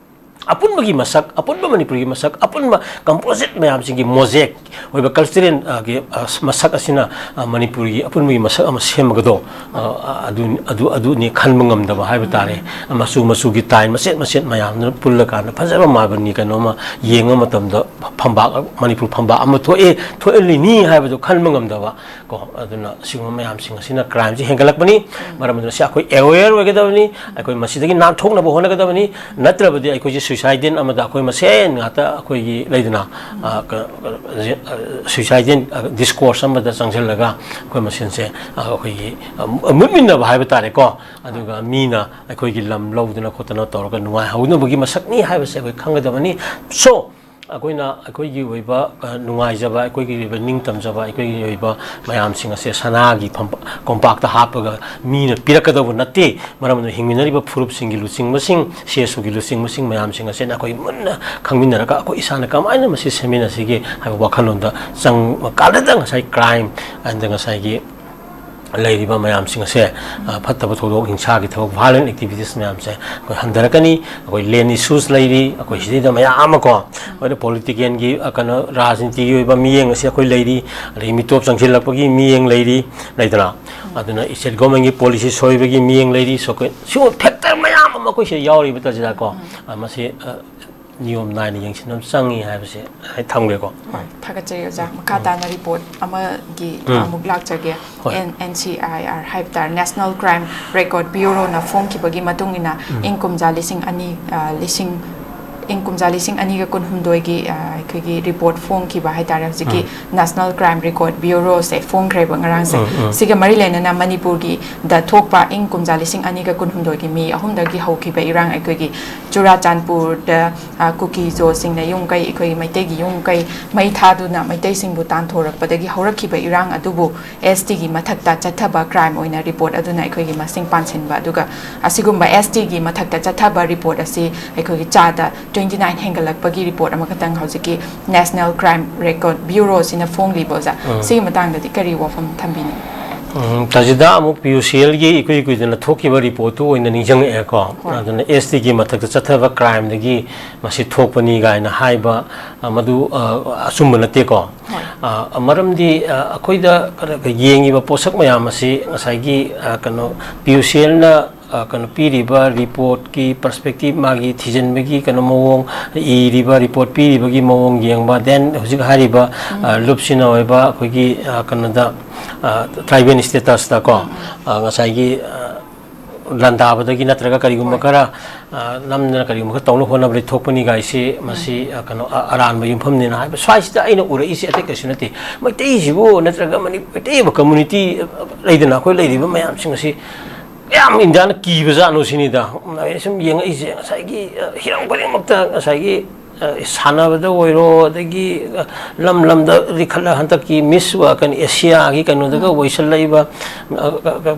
ꯑꯄꯨꯟꯕꯒꯤ ꯃꯁꯛ ꯑꯄꯨꯟꯕ ꯃꯅꯤꯄꯨꯔꯒꯤ ꯃꯁꯛ ꯑꯄꯨꯟꯕ ꯀꯝꯄꯣꯖꯤꯠ ꯃꯌꯥꯝꯁꯤꯡꯒꯤ ꯃꯣꯖꯦꯛ ꯑꯣꯏꯕ ꯀꯜꯆꯔꯦꯜꯒꯤ ꯃꯁꯛ ꯑꯁꯤꯅ ꯃꯅꯤꯄꯨꯔꯒꯤ ꯑꯄꯨꯟꯕꯒꯤ ꯃꯁꯛ ꯑꯃ ꯁꯦꯝꯕꯒꯗꯣ ꯑꯗꯨꯅꯤ ꯈꯟꯕ ꯉꯝꯗꯕ ꯍꯥꯏꯕ ꯇꯥꯔꯦ ꯃꯆꯨꯒꯤ ꯇꯥꯏ ꯃꯆꯦꯠ ꯃꯌꯥꯝꯗꯨꯅ ꯄꯨꯜꯂꯀꯥꯟꯗ ꯐꯖꯕ ꯃꯥꯔꯕꯜꯒꯤ ꯀꯩꯅꯣꯃ ꯌꯦꯡꯕ ꯃꯇꯝꯗ ꯐꯝꯕꯥꯛ ꯃꯅꯤꯄꯨꯔ ꯐꯝꯕꯥꯛ ꯑꯃ ꯊꯣꯛꯍꯜꯂꯤꯅꯤ ꯍꯥꯏꯕꯗꯣ ꯈꯟꯕ ꯉꯝꯗꯕ ꯀꯣ ꯑꯗꯨꯅ ꯁꯤꯒꯨꯝꯕ ꯃꯌꯥꯝꯁꯤꯡ ꯑꯁꯤꯅ ꯀ꯭ꯔꯥꯏꯝꯁꯤ ꯍꯦꯟꯒꯠꯂꯛꯄꯅꯤ ꯃꯔꯝ ꯑꯗꯨꯅ ꯁꯤ ꯑꯩꯈꯣꯏ ꯑꯦꯋꯦꯌꯔ ꯑꯣꯏꯒꯗꯕꯅꯤ ꯑꯩꯈꯣꯏ ꯃꯁꯤꯗꯒꯤ ꯅꯥꯟꯊꯣꯛꯅꯕ ꯍꯣꯠꯅꯒꯗꯕꯅꯤ ꯅꯠꯇ꯭ꯔꯕꯗꯤ ꯑꯩꯈꯣꯏꯁꯤ ꯁꯨꯏꯁꯥꯏꯗꯦꯟ ꯑꯃꯗ ꯑꯩꯈꯣꯏ ꯃꯁꯦꯟ ꯉꯥꯛꯇ ꯑꯩꯈꯣꯏꯒꯤ ꯂꯩꯗꯅ ꯁꯨꯏꯁꯥꯏꯗꯦꯟ ꯗꯤꯁꯀꯣꯔꯁ ꯑꯃꯗ ꯆꯪꯁꯤꯜꯂꯒ ꯑꯩꯈꯣꯏ ꯃꯁꯦꯟꯁꯦ ꯑꯩꯈꯣꯏꯒꯤ ꯃꯨꯠꯃꯤꯟꯅꯕ ꯍꯥꯏꯕ ꯇꯥꯔꯦꯀꯣ ꯑꯗꯨꯒ ꯃꯤꯅ ꯑꯩꯈꯣꯏꯒꯤ ꯂꯝ ꯂꯧꯗꯅ ꯈꯣꯠꯇꯅ ꯇꯧꯔꯒ ꯅꯨꯡꯉꯥꯏꯍꯧꯅꯕꯒꯤ ꯃꯁꯛꯅꯤ ꯍꯥꯏꯕꯁꯦ ꯑꯩꯈꯣই ꯈꯪꯒꯗꯕꯅꯤ ꯁꯣ ꯑꯩꯈꯣꯏꯅ ꯑꯩꯈꯣꯏꯒꯤ ꯑꯣꯏꯕ ꯅꯨꯡꯉꯥꯏꯖꯕ ꯑꯩꯈꯣꯏꯒꯤ ꯑꯣꯏꯕ ꯅꯤꯡꯇꯝꯖꯕ ꯑꯩꯈꯣꯏꯒꯤ ꯑꯣꯏꯕ ꯃꯌꯥꯝꯁꯤꯡ ꯑꯁꯦ ꯁꯅꯥꯒꯤ ꯀꯣꯝꯄꯥꯛꯇ ꯍꯥꯞꯄꯒ ꯃꯤꯅ ꯄꯤꯔꯛꯀꯗꯧꯕ ꯅꯠꯇꯦ ꯃꯔꯝ ꯑꯗꯨꯅ ꯍꯤꯡꯃꯤꯟꯅꯔꯤꯕ ꯐꯨꯔꯨꯞꯁꯤꯡꯒꯤ ꯂꯨꯆꯤꯡꯕꯁꯤꯡ ꯁꯤꯑꯦꯁꯑꯣꯒꯤ ꯂꯨꯆꯤꯡꯕꯁꯤꯡ ꯃꯌꯥꯝꯁꯤꯡ ꯑꯁꯤꯅ ꯑꯩꯈꯣꯏ ꯃꯨꯟꯅ ꯈꯪꯃꯤꯟꯅꯔꯒ ꯑꯩꯈꯣꯏ ꯏꯁꯥꯅ ꯀꯃꯥꯏꯅ ꯃꯁꯤ ꯁꯦꯝꯃꯤꯟꯅꯁꯤꯒꯦ ꯍꯥꯏꯕ ꯋꯥꯈꯜꯂꯣꯟꯗ ꯆꯪꯕ ꯀꯥꯟꯗ ꯉꯁꯥꯏ ꯀ꯭ꯔꯥꯏꯝ ꯑꯗ ꯉꯁꯥꯏꯒꯤ ꯂꯩꯔꯤꯕ ꯃꯌꯥꯝꯁꯤꯡ ꯑꯁꯦ ꯐꯠꯇꯕ ꯊꯧꯗꯣꯛ ꯍꯤꯡꯁꯥꯒꯤ ꯊꯕꯛ ꯚꯥꯏꯂꯦꯟ ꯑꯦꯛꯇꯤꯚꯤꯇꯤꯁ ꯃꯌꯥꯝꯁꯦ ꯑꯩꯈꯣꯏ ꯍꯟꯊꯔꯛꯀꯅꯤ ꯑꯩꯈꯣꯏ ꯂꯦꯟ ꯏꯁꯨꯁ ꯂꯩꯔꯤ ꯑꯩꯈꯣꯏ ꯁꯤꯗꯩꯗ ꯃꯌꯥꯝ ꯑꯃꯀꯣ ꯑꯩꯈꯣꯏꯅ ꯄꯣꯂꯤꯇꯤꯀꯦꯜꯒꯤ ꯀꯩꯅꯣ ꯔꯥꯖꯅꯤꯇꯤꯒꯤ ꯑꯣꯏꯕ ꯃꯤꯠꯌꯦꯡ ꯑꯁꯤ ꯑꯩꯈꯣꯏ ꯂꯩꯔꯤ ꯑꯗꯒꯤ ꯃꯤꯇꯣꯞ ꯆꯪꯁꯤꯜꯂꯛꯄꯒꯤ ꯃꯤꯠꯌꯦꯡ ꯂꯩꯔꯤ ꯂꯩꯗꯅ ꯑꯗꯨꯅ ꯏꯁꯇꯦꯠ ꯒꯣꯔꯃꯦꯟꯒꯤ ꯄꯣꯂꯤꯁꯤ ꯁꯣꯏꯕꯒꯤ ꯃꯤꯠꯌꯦꯡ ꯂꯩꯔꯤ ꯁꯤꯒꯨꯝꯕ ꯐꯦꯛꯇꯔ ꯃꯌꯥꯝ ꯑꯃ ꯑꯩꯈꯣꯏ ꯁꯤꯗ ꯌꯥꯎꯔꯤꯕ ꯇꯥꯖꯤꯗꯀꯣ ꯃꯁꯤ ꯅꯤꯌꯣꯝ ꯅꯥꯏꯅ ꯌꯦꯡꯁꯤꯟꯕ ꯆꯪꯉꯤ ꯍꯥꯏꯕꯁꯦ ꯑꯩ ꯊꯝꯒꯦꯀꯣ ꯍꯣꯏ ꯊꯥꯒꯠꯆꯔꯤ ꯑꯣꯖꯥ ꯃꯈꯥ ꯇꯥꯅ ꯔꯤꯄꯣꯔꯠ ꯑꯃꯒꯤ ꯑꯃꯨꯛ ꯂꯥꯛꯆꯒꯦ NCIR ꯍꯥꯏꯕ ꯇꯥꯔꯦ ꯅꯦꯁꯅꯦꯜ ꯀ꯭ꯔꯥꯏꯝ ꯔꯦꯀꯣꯔꯗ ꯕ꯭ꯌꯨꯔꯣꯅ ꯐꯣꯡꯈꯤꯕꯒꯤ ꯃꯇꯨꯡ ꯏꯟꯅ ꯏꯪ ꯀꯨꯝꯖꯥ 2000 ꯏꯪ ꯀꯨꯝꯖꯥ ꯂꯤꯁꯤꯡ ꯑꯅꯤꯒ ꯀꯨꯟꯍꯨꯝꯗꯣꯏꯒꯤ ꯑꯩꯈꯣꯏꯒꯤ ꯔꯤꯄꯣꯔꯠ ꯐꯣꯡꯈꯤꯕ ꯍꯥꯏꯇꯥꯔꯦ ꯍꯧꯖꯤꯛꯀꯤ ꯅꯦꯁꯅꯦꯜ ꯀ꯭ꯔꯥꯏꯝ ꯔꯦꯀꯣꯔꯗ ꯕ꯭ꯌꯨꯔꯣꯁꯦ ꯐꯣꯡꯈ꯭ꯔꯦꯕ ꯉꯔꯥꯡꯁꯦ ꯁꯤꯒ ꯃꯔꯤ ꯂꯩꯅꯅ ꯃꯅꯤꯄꯨꯔꯒꯤ ꯗ ꯊꯣꯛꯄ ꯏꯪ ꯀꯨꯝꯖꯥ ꯂꯤꯁꯤꯡ ꯑꯅꯤꯒ ꯀꯨꯟꯍꯨꯝꯗꯣꯏꯒꯤ ꯃꯤ ꯑꯍꯨꯝꯗꯒꯤ ꯍꯧꯈꯤꯕ ꯏꯔꯥꯡ ꯑꯩꯈꯣꯏꯒꯤ ꯆꯨꯔꯥꯆꯥꯟꯄꯨꯔꯗ ꯀꯨꯀꯤꯖꯣꯁꯤꯡꯅ ꯌꯨꯝ ꯀꯩ ꯑꯩꯈꯣꯏꯒꯤ ꯃꯩꯇꯩꯒꯤ ꯌꯨꯝ ꯀꯩ ꯃꯩ ꯊꯥꯗꯨꯅ ꯃꯩꯇꯩꯁꯤꯡꯕꯨ ꯇꯥꯟꯊꯣꯔꯛꯄꯗꯒꯤ ꯍꯧꯔꯛꯈꯤꯕ ꯏꯔꯥꯡ ꯑꯗꯨꯕꯨ STꯒꯤ ꯃꯊꯛꯇ ꯆꯠꯊꯕ ꯀ꯭ꯔꯥꯏꯝ ꯑꯣꯏꯅ ꯔꯤꯄꯣꯔꯠ ꯑꯗꯨꯅ ꯑꯩꯈꯣꯏꯒꯤ ꯃꯁꯤꯡ ꯄꯥꯟꯁꯤꯟꯕ ꯑꯗꯨꯒ ꯑꯁꯤꯒꯨꯝꯕ STꯒꯤ ꯃꯊꯛꯇ ꯆꯠꯊꯕ ꯔꯤꯄꯣꯔꯠ ꯑꯁꯤ ꯑꯩꯈꯣꯏꯒꯤ ꯆꯥꯗ 29 ꯍꯦꯟꯒꯠꯂꯛꯄꯒꯤ ꯔꯤꯄꯣꯔꯠ ꯑꯃꯈꯛꯇꯪ ꯍꯧꯖꯤꯛꯀꯤ ꯅꯦꯁꯅꯦꯜ ꯀ꯭ꯔꯥꯏꯝ ꯔꯦꯀꯣꯔꯗ ꯕ꯭ꯌꯨꯔꯣꯁꯤꯅ ꯐꯣꯡꯂꯤꯕ ꯑꯣꯖꯥ ꯁꯤꯒꯤ ꯃꯇꯥꯡꯗꯗꯤ ꯀꯔꯤ ꯋꯥꯐꯝ ꯊꯝꯕꯤꯅꯤ ꯇꯥꯖꯤꯗꯥ ꯑꯃꯨꯛ PUCLꯒꯤ ꯏꯀꯨꯏꯗꯅ ꯊꯣꯛꯈꯤꯕ ꯔꯤꯄꯣꯔꯠꯇꯨ ꯑꯣꯏꯅ ꯅꯤꯡꯁꯤꯡꯉꯛꯑꯦꯀꯣ ꯑꯗꯨꯅ STꯒꯤ ꯃꯊꯛꯇ ꯆꯠꯊꯕ ꯀ꯭ꯔꯥꯏꯝꯗꯒꯤ ꯃꯁꯤ ꯊꯣꯛꯄꯅꯤ ꯀꯥꯏꯅ ꯍꯥꯏꯕ ꯃꯗꯨ ꯑꯆꯨꯝꯕ ꯅꯠꯇꯦꯀꯣ ꯃꯔꯝꯗꯤ ꯑꯩꯈꯣꯏꯗ ꯌꯦꯡꯉꯤꯕ ꯄꯣꯠꯁꯛ ꯃꯌꯥꯝ ꯑꯁꯤ ꯉꯁꯥꯏꯒꯤ ꯀꯩꯅꯣ PUCLꯅ ꯀꯩꯅꯣ ꯄꯤꯔꯤꯕ ꯔꯤꯄꯣꯔꯠꯀꯤ ꯄꯔꯁꯄꯦꯛꯇꯤꯕ ꯃꯥꯒꯤ ꯊꯤꯖꯤꯟꯕꯒꯤ ꯀꯩꯅꯣ ꯃꯑꯣꯡ ꯏꯔꯤꯕ ꯔꯤꯄꯣꯔꯠ ꯄꯤꯔꯤꯕꯒꯤ ꯃꯑꯣꯡ ꯌꯦꯡꯕ ꯗꯦꯟ ꯍꯧꯖꯤꯛ ꯍꯥꯏꯔꯤꯕ ꯂꯨꯞꯁꯤꯅ ꯑꯣꯏꯕ ꯑꯩꯈꯣꯏꯒꯤ ꯀꯩꯅꯣꯗ ट्राइबल स्टेटस को लंदाबदगी नत्रगा करिगुम खरा नमना करिगुम ख तौनो होनबले थोकपनी गाइसे मसी कनो अरानबा युमफम निना हाइबा स्वाइसिदा आइना उरइसे अते कसिनति मैतैसिबो नत्रगा मनि मैतैबा कम्युनिटी लैदना खoi लैरिबा मयाम सिंगसि याम इंडियाना कीबजानो सिनिदा सम येंगइसे साइगी हिरम खरिमक्ता साइगी सानबदा ओइरो अदगी लम लमदा रिखला हंतकी मिस वा कन एशिया की कनोदगा वइसल लैबा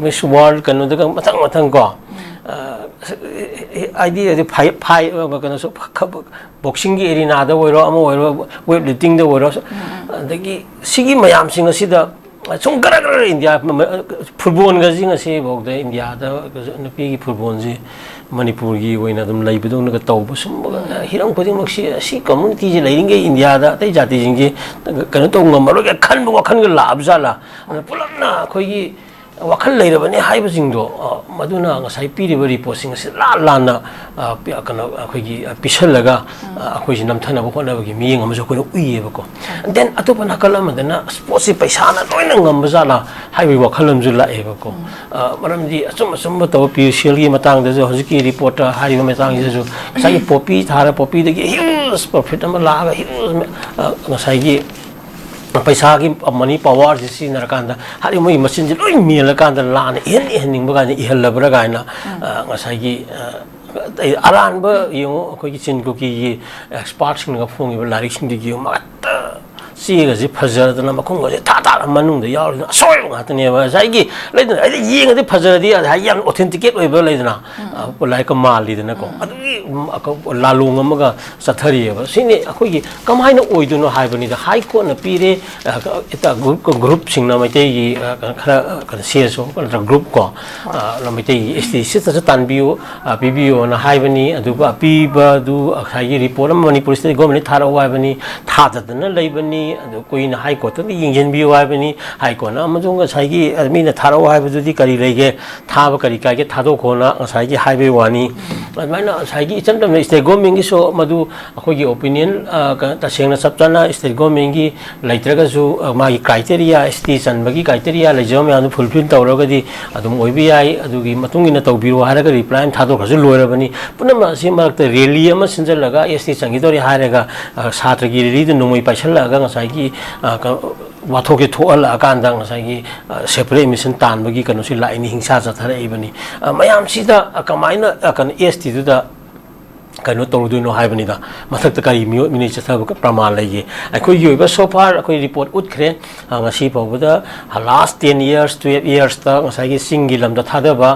मिस वर्ल्ड कनोदगा मथंग मथंग को आइडिया फाइ फाइ कनो सो बॉक्सिंग की एरिना दा ओइरो अमो ओइरो वेट लिफ्टिंग दा ओइरो अदगी सिगी मयाम सिंग सिदा सुम गरगर India football Gaji ngasi bokda india da nupi gi football ji manipur gi oina dum laibdo na tawbu sum hirang khodi maksi si community ji lairinge india da tai jati jing ji kanu to ngamaro ga khan bu khan ga la abjala pulapna khoi gi wakal lairabani haiba jingdo maduna ngasai piriba report sing si la lana kanu khoi gi pisalaga khoi ji namthana bu khona gi miyeng amajo khoi uiyeba ko then atopa nakala madana sports paisa na loina ngambajala haibi wakalam ju la eba ko maramdi asum asum to PCL gi matang da jo hojiki report haiba matang ji ju sai popi thara popi da gi huge profit ama la ga huge ngasai gi पैसा की money power जिसी नरकांदा हारी मोई machine जी लोई मिलकांदा लान N निंग बगा इहलबरा गाइना ngसाई अरानब यंगो अखोई चिन cookie expert सिंग गा फोंगिबा लारिक सिंग दि गियो माता सीगजी फजरदना मखुंग गजे था मनुंग द याव सोय गातने जाइगी लेदना अदि येंगदि फजरदि हायाम ऑथेंटिकेट ओइबा लेदना लाइक मालिदना को अदुगी लालुंग अमगा सथरियबा सिनि अखोई कमाइना ओइदुनो हाइबनि द हाई कोर्ट न पीरे इता ग्रुप सिंग न मैतेगी खरा सीएसओ ग्रुप को लमैतेगी एसटी सिता तानबियो पीबीओ न हाइबनि अदुगा पीबा दु अखाई रिपोर्ट मणिपुर स्टेट गवर्नमेंट थारा वाइबनि थाददना लैबनि कोई हाई कोर्ट यंजनबियो हाइबनि हाई कोर्ट अमजुंग साइगी मीना थारो हाइबदुदि करी लेगे थाब करी कागे थादो खोना साइगी हाइबे वानी अदमाइना साइगी इचमतम स्टेट गवर्नमेंट की सो मदु अखोगी ओपिनियन तसेंगना सबचाना स्टेट गवर्नमेंट की लैत्रगसु मागी क्राइटेरिया एसटी चनबगी क्राइटेरिया लैजम यानु फुलफिल तौरगदि अदुम ओइबि याई अदुगी मतुंगिना तौबिरो हारगा रिप्लाई थादो खसु लोइरबनि पुनम असि मरक्त रैली अमा सिंजलगा एसटी चंगिदोरि हारगा छात्रगी रैली नोंमै पाइसलगा ngसाई वाथोके थोअल अकांदा ngसाई सेपरेट मिशन तानबगी कनोसि लाइनि हिंसा चथरइबनि मयाम सिदा कमाइना कन एसटी दुदा कनो तौदुनो हाइबनिदा मथक्ता करी मिनि चथब प्रमाण लैगे अखोई योइबा सोफार अखोई रिपोर्ट उठखरे ngasi पावबदा लास्ट 10 years 12 years ता ngसाई सिंगी लमदा थादबा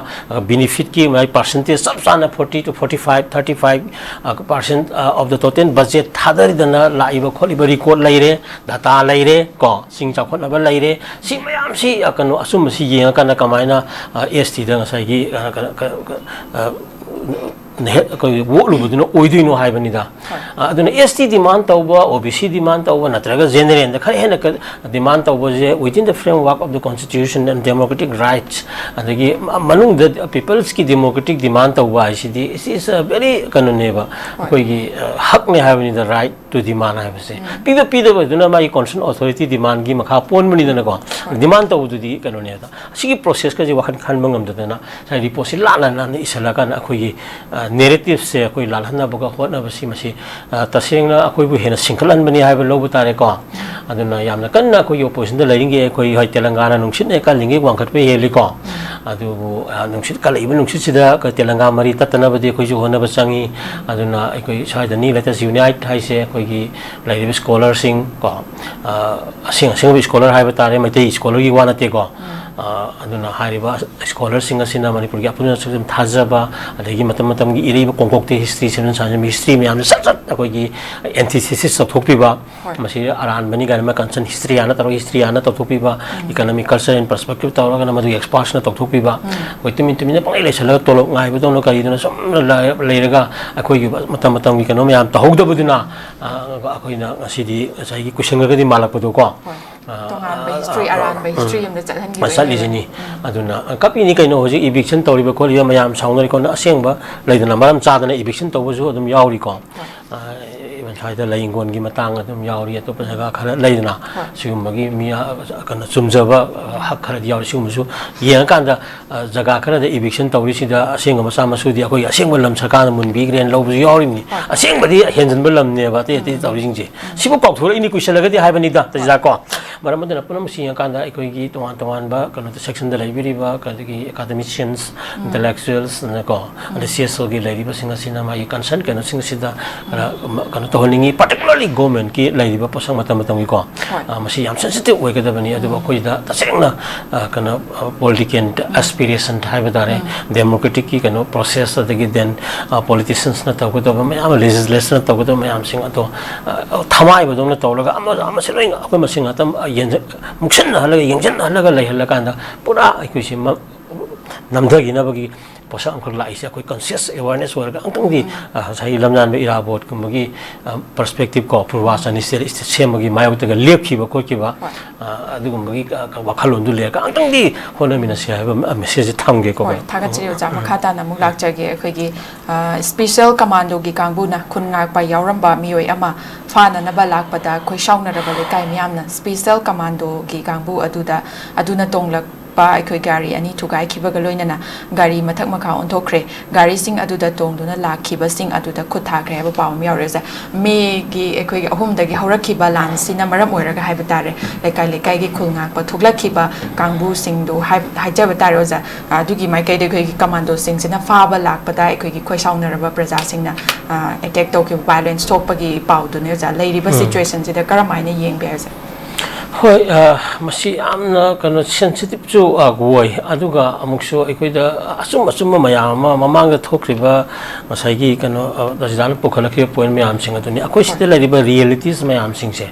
बेनिफिट की माय परसेंटेज सब साना 40 to 45 35% of the total budget थादरिदना लाइबा खोलिबा रिकॉर्ड लैरे डाटा लैरे को सिंग चाखोनबा लैरे सि मयाम सि कनो असुम सि येंगा कना कमाइना एसटी दा ngसाई कोई वोलुबदुनो ओइदुनो हाइबनिदा अदुना एसटी डिमांड तौबा ओबीसी डिमांड तौबा नत्रगा जेनरल खर हेन डिमांड तौबा जे within the framework of the constitution and democratic rights अदगी मनुंग द पीपल्स की डेमोक्रेटिक डिमांड तौबा इस इज अ वेरी कननेबा कोई हक ने हाइबनिदा right to demand hai base pida duna mai concern authority demand gi makha pon mani dana ko demand to du di kano ne da sigi process ka ji wakhan khan mangam da na sai report si la na isala kan akhoi gi narrative se akhoi la hana boga hotna basi masi taseng na akhoi bu hena singkalan bani hai ba lo bu tare ko aduna yamna kan na akhoi opposition da laring ge akhoi hai telangana nungsit ne ka lingi wangkhat pe heli ko adu nungsit ka leiba nungsit sida ka telangana mari tatana badi akhoi ju hona ba changi aduna akhoi sai da ni latest unite hai se akhoi gi lairiba scholar sing ko sing scholar hai ba tare mai te scholar gi wana te ko aduna hariba scholar sing asina manipur gi apuna sum thajaba adegi matam gi iri kongkok te history sim san history me amna sat akoi gi antithesis of thopi ba masi aran bani ga ma concern history ana taro history ana to thopi ba economic culture and perspective tawra ga madu expansion to thopi ba koi tumin pangai le sala tolo ngai ba dong kari duna som leiraga akoi gi matam gi kano me am ta hogda buduna akoi na asidi sai gi kushanga ga di malak padu ko history around by history yam da chan gi masal isini aduna kapi ni kaino hoji eviction tawriba ko ya mayam saunari ko na asengba leidana maram chadana eviction tawbu adum yauri ko even thaida laingon gi matang adum yauri to pasaga khara leidana sigumagi mi kana chumjaba hak khara yauri sigumsu yang kanda jaga khara da eviction tawri sida asenga masa masu di akoi asengba lam sarkar munbi gren lobu yauri ni asengba di henjan belam ne ba te tawri jingje sibu kok thura ini kuisalaga di haibani da tajida ko maramada punam siya kanda ikoi gi tuan ba kana section da library ba kada gi academicians intellectuals na ko and CSO gi library ba singa sina ma concern kana singa sida kana to holingi particularly government ki library ba pasang matam gi ko masi yam sensitive way kada bani adu ko da tasengna kana political aspiration thai ba dare democratic ki kana process da gi then politicians na ta ko da ma am legislation na ta ko da ma am singa to thamai ba dong na to laga am se loinga ko ma singa tam muksan halaga yengjan halaga lai halakanda pura aikoi sim namdagi na bagi posa angkor lai sia koi conscious awareness warga angtang di sai lamjan be irabot kumagi perspective ko purwasa ni ser semagi mayu taga lepki ba ko ki ba adu kumagi wakhalon du le ka angtang di hona mina sia ba message thamge ko thaga chiri ja makhata na muk lak jage khoi gi special commando gi kangbu na khun ngak pa yauram ba mioi ama fana na ba lak pada khoi shauna ra ba le kai miam na special commando gi kangbu aduna tonglak akhoi gari ani thugai khiba ga loina na gari mathak makha onthokre gari sing aduda tongduna lakhiba sing aduda khutha kre ba paw mi yaure sa me gi akhoi ahum da gi horakhiba lan sina maram oiraga haiba tare lekai gi khulnga pa thuglakhiba kangbu sing do haija ba tare oza adugi mai kai de khoi gi commando sing sina fa ba lak pa dai akhoi gi khoi saunaraba praja sing na attack to ki violence tok pa gi paw du ne za leiri ba situation sida karamaina yeng be za hoi masi amna kana sensitive chu agoi aduga amukso ekoida asum mayam mamanga thokriba masai gi kana dajdan pokhalaki point me am singa tuni akoi site lariba realities me am singse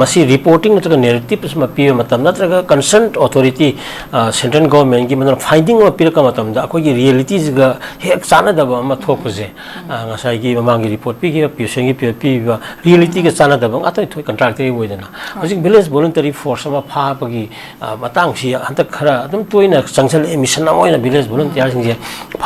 masi reporting to narratives ma pi matam natraga concerned authority central government gi manam finding ma pirka matam da akoi gi realities ga hek chana da ba ma thokuje ngasai gi mamangi report pi gi pi sengi pi ba reality ga chana da ba atoi thoi contract ei boidana hojik village voluntary force ma pha bagi matang si hantak khara adum toina changsal emission amoina village volunteer singje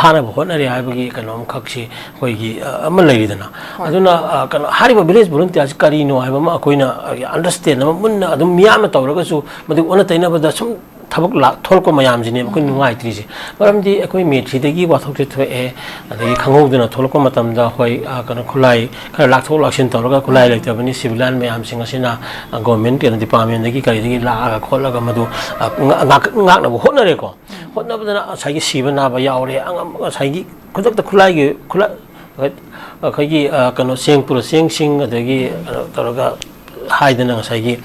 phana bhonari haibagi kanom khaksi hoigi amal leidana aduna kan hariba village volunteer kari no haiba ma koina understand munna adum miyama tawraga su madu ona taina bada sum thabuk la tholko mayam jine ko nungai tri je maramdi ekoi methi degi wathok se thoe adagi khangoduna tholko matam da hoi kana khulai khara lak thok laksin tawraga khulai leitabani civilian mayam singa sina government and department degi kari degi la ga kholaga madu ngak na hotnare ko hotna bana sai gi sibana ba yaure angam sai gi khodak ta khulai gi khula khagi kana seng pura seng adagi tawraga haidana ngasai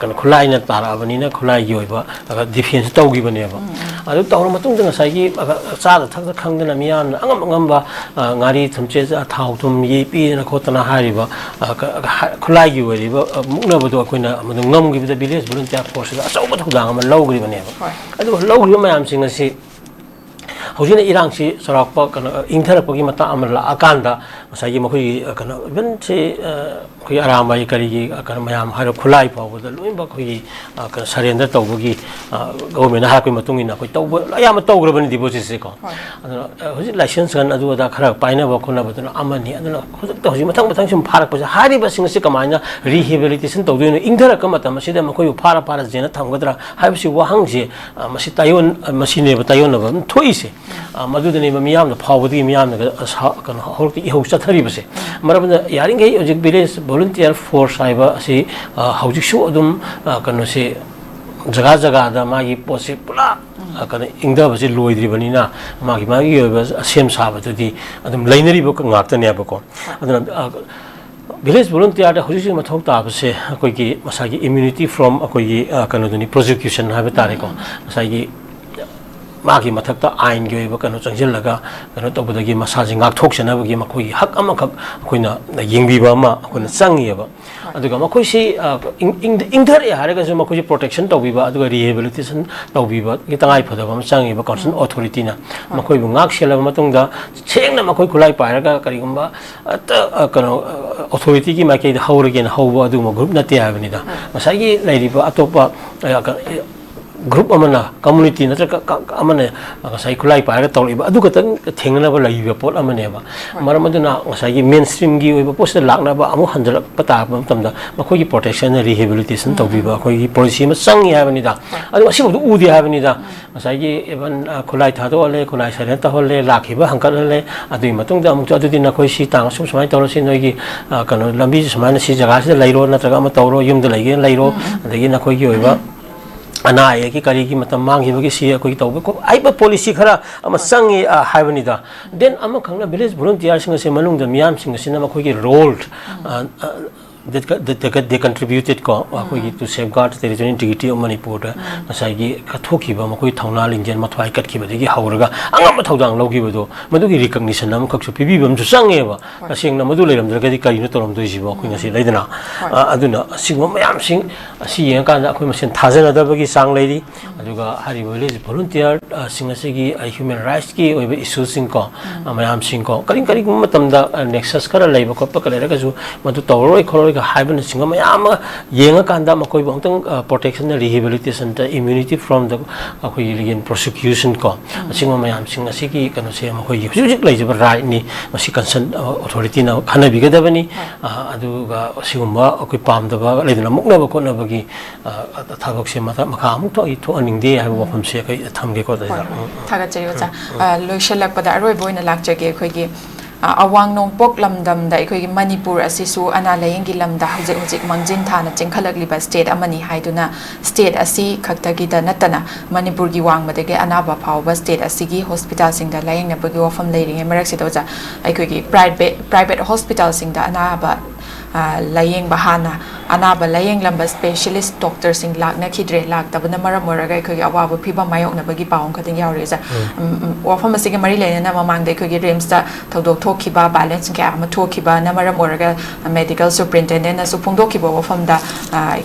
kan khulai na tara abanina khulai gi oiba defense tawgi bane ba adu tawra matung da ngasai gi cha da thak khangdana miyan angam ba ngari thumche thau thum yi pi na khotana hariba khulai gi ori ba mukna bodo koina amadu ngam gi da village volunteer force da achau ba thudang ma logri bane ba adu logri ma yam singa si hojina irang si sarakpa kana ingtharapagi mata amala akanda masagi makoi kana even se koi aramai karigi kana mayam haro khulai pawda loimba koi kana surrender tawbagi government ha koi matungina koi tawba ayama tawgrabani deposit se ko aduna hoji license kan adu da khara paina ba khona baduna amani aduna hojik hoji mathang mathang sum pharak pa hari ba sing se kamaina rehabilitation tawdoino ingtharaka mata masida makoi phara jena thamgadra haibsi wahang je masi tayon masine ba tayon ba thoi se madudani miyam na phawdi miyam na kana horti ho chathari base marabna yaring ei ojik village volunteer force aiba asi hojik su adum kana se jaga jaga da magi posi pula kana ingda base loidri banina magi sem sabati adum lainari ba ngakta ne ba ko aduna village volunteer da hojik ma thok ta base koi ki masagi immunity from koi ki kana duni prosecution ha ba tare ko masagi magi mathakta ain gi ba kano changjil laga kano tobudagi masaji ngak thok chana bagi makoi hak ama khak koina yengbi ba ma koina changi ba aduga makoi si ingthar ya hare ga so makoi protection tobi ba aduga rehabilitation tobi ba ki tangai phada ba changi ba concerned authority na makoi bu ngak sela matung da chengna makoi khulai paira ga kari gumba kano authority ki makai da haurgen hauba adu ma group na te ha bani da masagi lairi ba atopa group amana community na amana ngasai kulai pa ga tawli ba adu ka tang thengna ba lai ba pot amane ba maram aduna ngasai gi mainstream gi ba post lakna ba amu hanjal pata ba tamda makoi gi protection and rehabilitation tawbi ba koi gi policy ma sang ya bani da adu asi bu udi ha bani da ngasai gi even kulai tha do le kulai sare ta holle lakhi ba hankal le adu matung da amu adu din na koi si tang sum samai tawro si noi gi kano lambi samai na si jaga si lairo na traga ma tawro yum da lai gi lairo adagi na koi gi oiba ana ye ki kari ki matam mang hi bagi si ko tawbe ko ai ba policy khara ama sangi haibani da then ama khangna village volunteer sing se malung da miyam sing se na ko ki role that they contributed ko to safeguard territorial integrity of Manipur nasai gi kathoki ba makoi thauna lingjen mathwai kat ki badigi hauraga angam thaudang logi bodo madugi recognition am khaksu pibi bam su sange ba asingna madu leiram dra gadi kari no torom doi jibo ko ngasi leidana aduna singma mayam sing asi yang kan akoi masen thajana da bagi sang leiri aduga hari village volunteer singasi gi human rights ki oiba issue sing ko mayam sing ko karing karing matam da nexus kara leiba ko pa kala ga ju madu tawroi khoroi ga haiban singa mayam yenga kanda makoi bangtang protection and rehabilitation the immunity from the akoi again prosecution ko singa mayam singa sigi kano se makoi hujik lai jaba right ni masi concern authority na khana biga da bani adu ga sigumba akoi pam da ba leidana mukna ba ko na bagi thabak se mata makha amuk to I to aning de ha wafam se kai thamge ko da thaga chayo cha loishalak pada aroi boina lakjage khoi gi awang nong pok lamdam da khoi gi manipur asisu ana layeng gi lamda hojik mangjin thana chengkhalak liba state amani haiduna state asi khaktagi da natana manipur gi wang madege anaba phawba state asigi hospital sing da layeng na bagi wafam leiring marak se doja khoi gi private hospital sing da anaba layeng bahana anaba layeng lamba specialist doctor sing lak na khidre lak tabana maram moraga khoi awabu phiba mayok na bagi paung khating yauri ja wafam asige mari lena na mamang de khoi gi rems ta thodok thokiba balance kya ma thokiba na maram moraga medical superintendent na supungdo kiba wafam da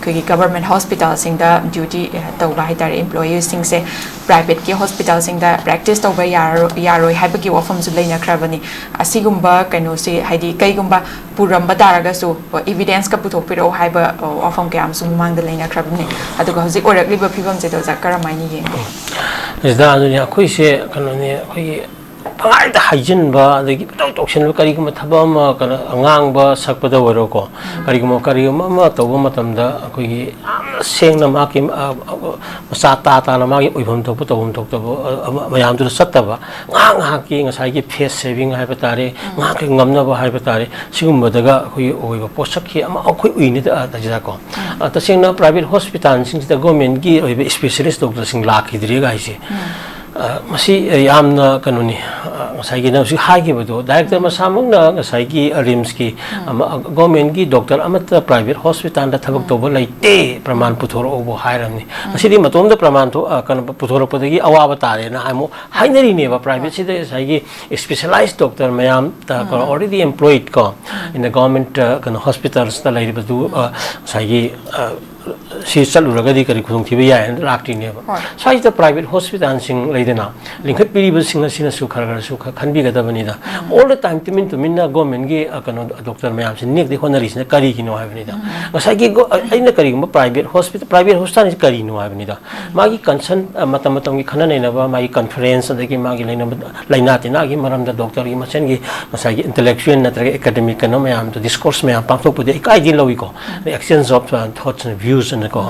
khoi gi government hospital sing da duty tawba haitar employees sing se private ki hospital sing da practice tawba yaroi haibagi wafam su leina khrabani asigumba kaino se haidi kaigumba puramba daraga su evidence ka puthok piro haiba ofam kya am su mang da leina khrabani aduga hoji orak liba phibam je do ja karamaini ye da anu khoi se kano ne khoi pangai da hygiene ba de toxin kari kuma thaba ma kana angang ba sakpada waro ko kari kuma ma to ma tam da khoi seng na ma ki masa ta na ma ki oibam to to mayam tu satta ba ngang ki ngasai ki face saving hai batare ngang ki ngamna ba hai batare sigum daga khoi oiba posak ki ama khoi uini da ja ko ta seng na private hospital sing da government ki oiba specialist doctor sing lakhi dri ga ise masi yamna kanuni ngasai gi na si hagi bodo director masamung na ngasai gi rims ki government gi doctor amata private hospital da thagak to bolai te praman puthoro obo hairamni asi di matom da praman to kan puthoro podagi awa tare na amo hainari ne ba private si da sai gi specialized doctor mayam ta already employed ko in the government kan hospitals ta lai badu sai gi सी चलुरगदी करी खुदोंथिबा याय लाक्टिनेबा size private hospital सिंग लेदेना लिंखत पिरिबा सिंग असिना सु खरगर सु खनबिगदबनिदा all the time Tumin government गी कनो doctor ma'am से नेक दे होनरिसना करी किनो हाबनिदा गसागी अइना करीगुम प्राइवेट हॉस्पिटल करीनो हाबनिदा मागी कंसर्न मतम मतम की खनन नैनबा मागी कॉन्फ्रेंस अदगी मागी लाइना तिनागी मरमदा डॉक्टर की मसेन की गसागी इंटेलेक्चुअल नत्रगे एकेडमिक कनो मैम तो डिस्कोर्स मैम पांथोकपुदे इकाई दिन लविको exchange of thoughts and views and ko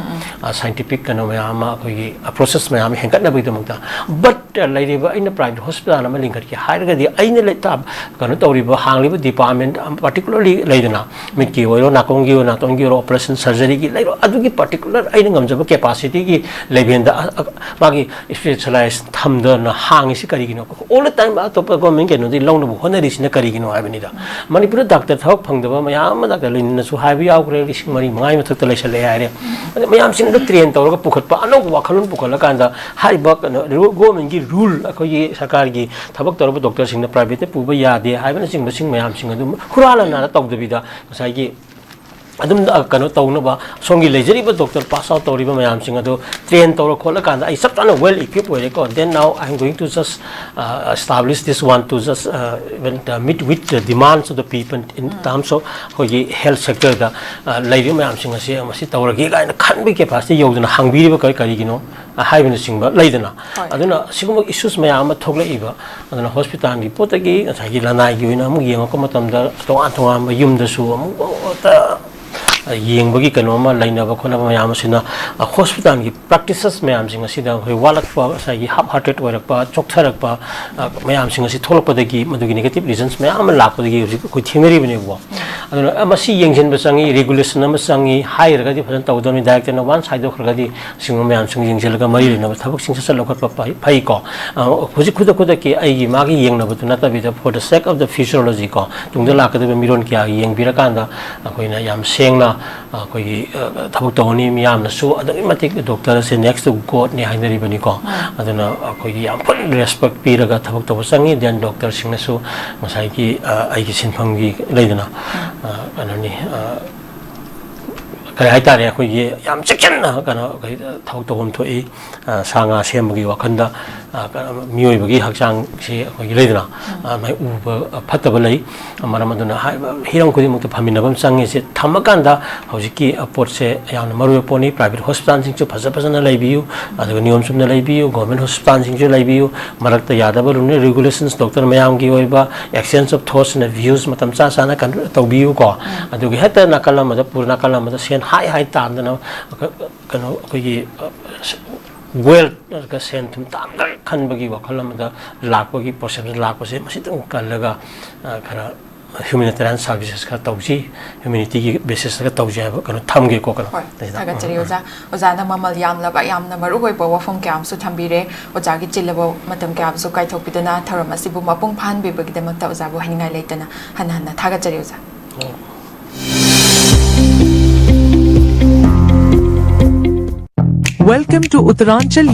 scientific kano mayam akoi process mayam hengkat na bidamta but lairiba in private hospital ama lingkat ki hairaga di aina letab kano toriba hangliba department particularly laidana mitki oiro nakongi na tongi operation surgery ki lairo adugi particular aina ngamjaba capacity ki lebenda magi specialized thamda na hangi si kari gino all the time atop government keno di longna bu honari sina kari gino habani da manipur doctor thok phangdaba mayam doctor lina su habi augre lising mari mangai mathak ta laisale haire ma'am Singh train तौर पुखट अनौब वाखल पुखल government की rule अखोई सरकार की थबक तौर doctor Singh private पुब यादे चिंग ma'am हुरालना तौदबीदा कनो तौनब सोंगी लेजरीब डॉक्टर पास आउट तौरीब मैम ट्रेन तौर खोल सब ताना वेल इक्विप होरेको then now I am going to just establish this one to just meet with the demands of the people in terms of होगी हेल्थ सेक्टर दा लेरी ma'am से तौरगे गायन खनबी कैपेसिटी यौदना हांगबीरिब करिगिनो हाइबन सिंग लेदना अदुना सिगुम इश्यूज मैम थोगलेइबा अदुना हॉस्पिटल की पोतगी सागी लनाई की ओइना अमु येंगको मतमदा तोआन तोआन युमदसु अमु येंबगी कनोमा लाइनब खोनब मैम सिना हॉस्पिटल की प्रैक्टिसेस मैम सिंग सिदा होय वालकपा सागी हाफ हार्टेड ओरकपा चोकथरकपा मैम सिंग सि थोलपदगी मदुगी नेगेटिव रीजंस मैम लापदगी कोई थेंगरी बनेबो अदुना मसी येंजन बसंगी रेगुलेशन अम संगी हाइरगदी फजन तौदमी डायरेक्टर न वन साइड खरगदी सिंग मैम सिंग येंजलगा मरी लेनब थबक सिंग ससल लखत फई को हुजि खुद खुद के आइगी मागी येंगनब तो नतबिदा for the sake of the physiology को तुंगद लाकदब मिरोन क्या येंबिरकांदा अखोइना याम सेंगना अखोई थबक तौनी मियामनसु अदगी मतिक डॉक्टर से नेक्स्ट टू गॉड ने हाइनरिबनी को अदुना अखोई याम फुल रेस्पेक्ट पीरगा थबक तौ संगी देन डॉक्टर सिंगनसु मसाई की आइगी सिनफंगी लेदना अननी कई हाइतारे अखोई याम चेक्शन कनो थबक तौम थोई सांगा सेमगी वखंदा मियोइबगी हक्चांग से अखोई लेदना मै उब फतब लई मरम अदुना हिरम खुदी मुक्त फमिनबम संगे से थमकांदा हौजिकी अपोट से यान मरुय पोनी प्राइवेट हॉस्पिटल सिंग फज फजना लैबियु अदुगा नियम सुमना लैबियु गवर्नमेंट हॉस्पिटल सिंग लैबियु मरक्ता यादब रुने रेगुलेशंस डॉक्टर मयाम की ओइबा exchange of thoughts and views मतम चा साना तौबियु को अदुगा हेता नकल मद पूर्ण नकल मद सेन हाई हाई तामदना कनो अखोई वेल का सेन तुम ताम खनबगी वखल लापगी परसेप्शन लापसे मसितंग कलगा खरा ह्यूमैनिटेरियन सर्विसेस का तौजी ह्यूमैनिटी की बेसिस का तौजी है कनो थमगे को कनो थागचरी ओजा ओजाना ममल यामलबा यामना मरु होइबा वफम क्यामसु थंबिरे ओजागी चिल्लबो मतम क्यामसु काइथोकपिदना थरम असिबु मपुंग फानबिबगिदमक्ता ओजाबु हनिंगाय लेतना हन थागचरी ओजा Welcome to Uttaranchal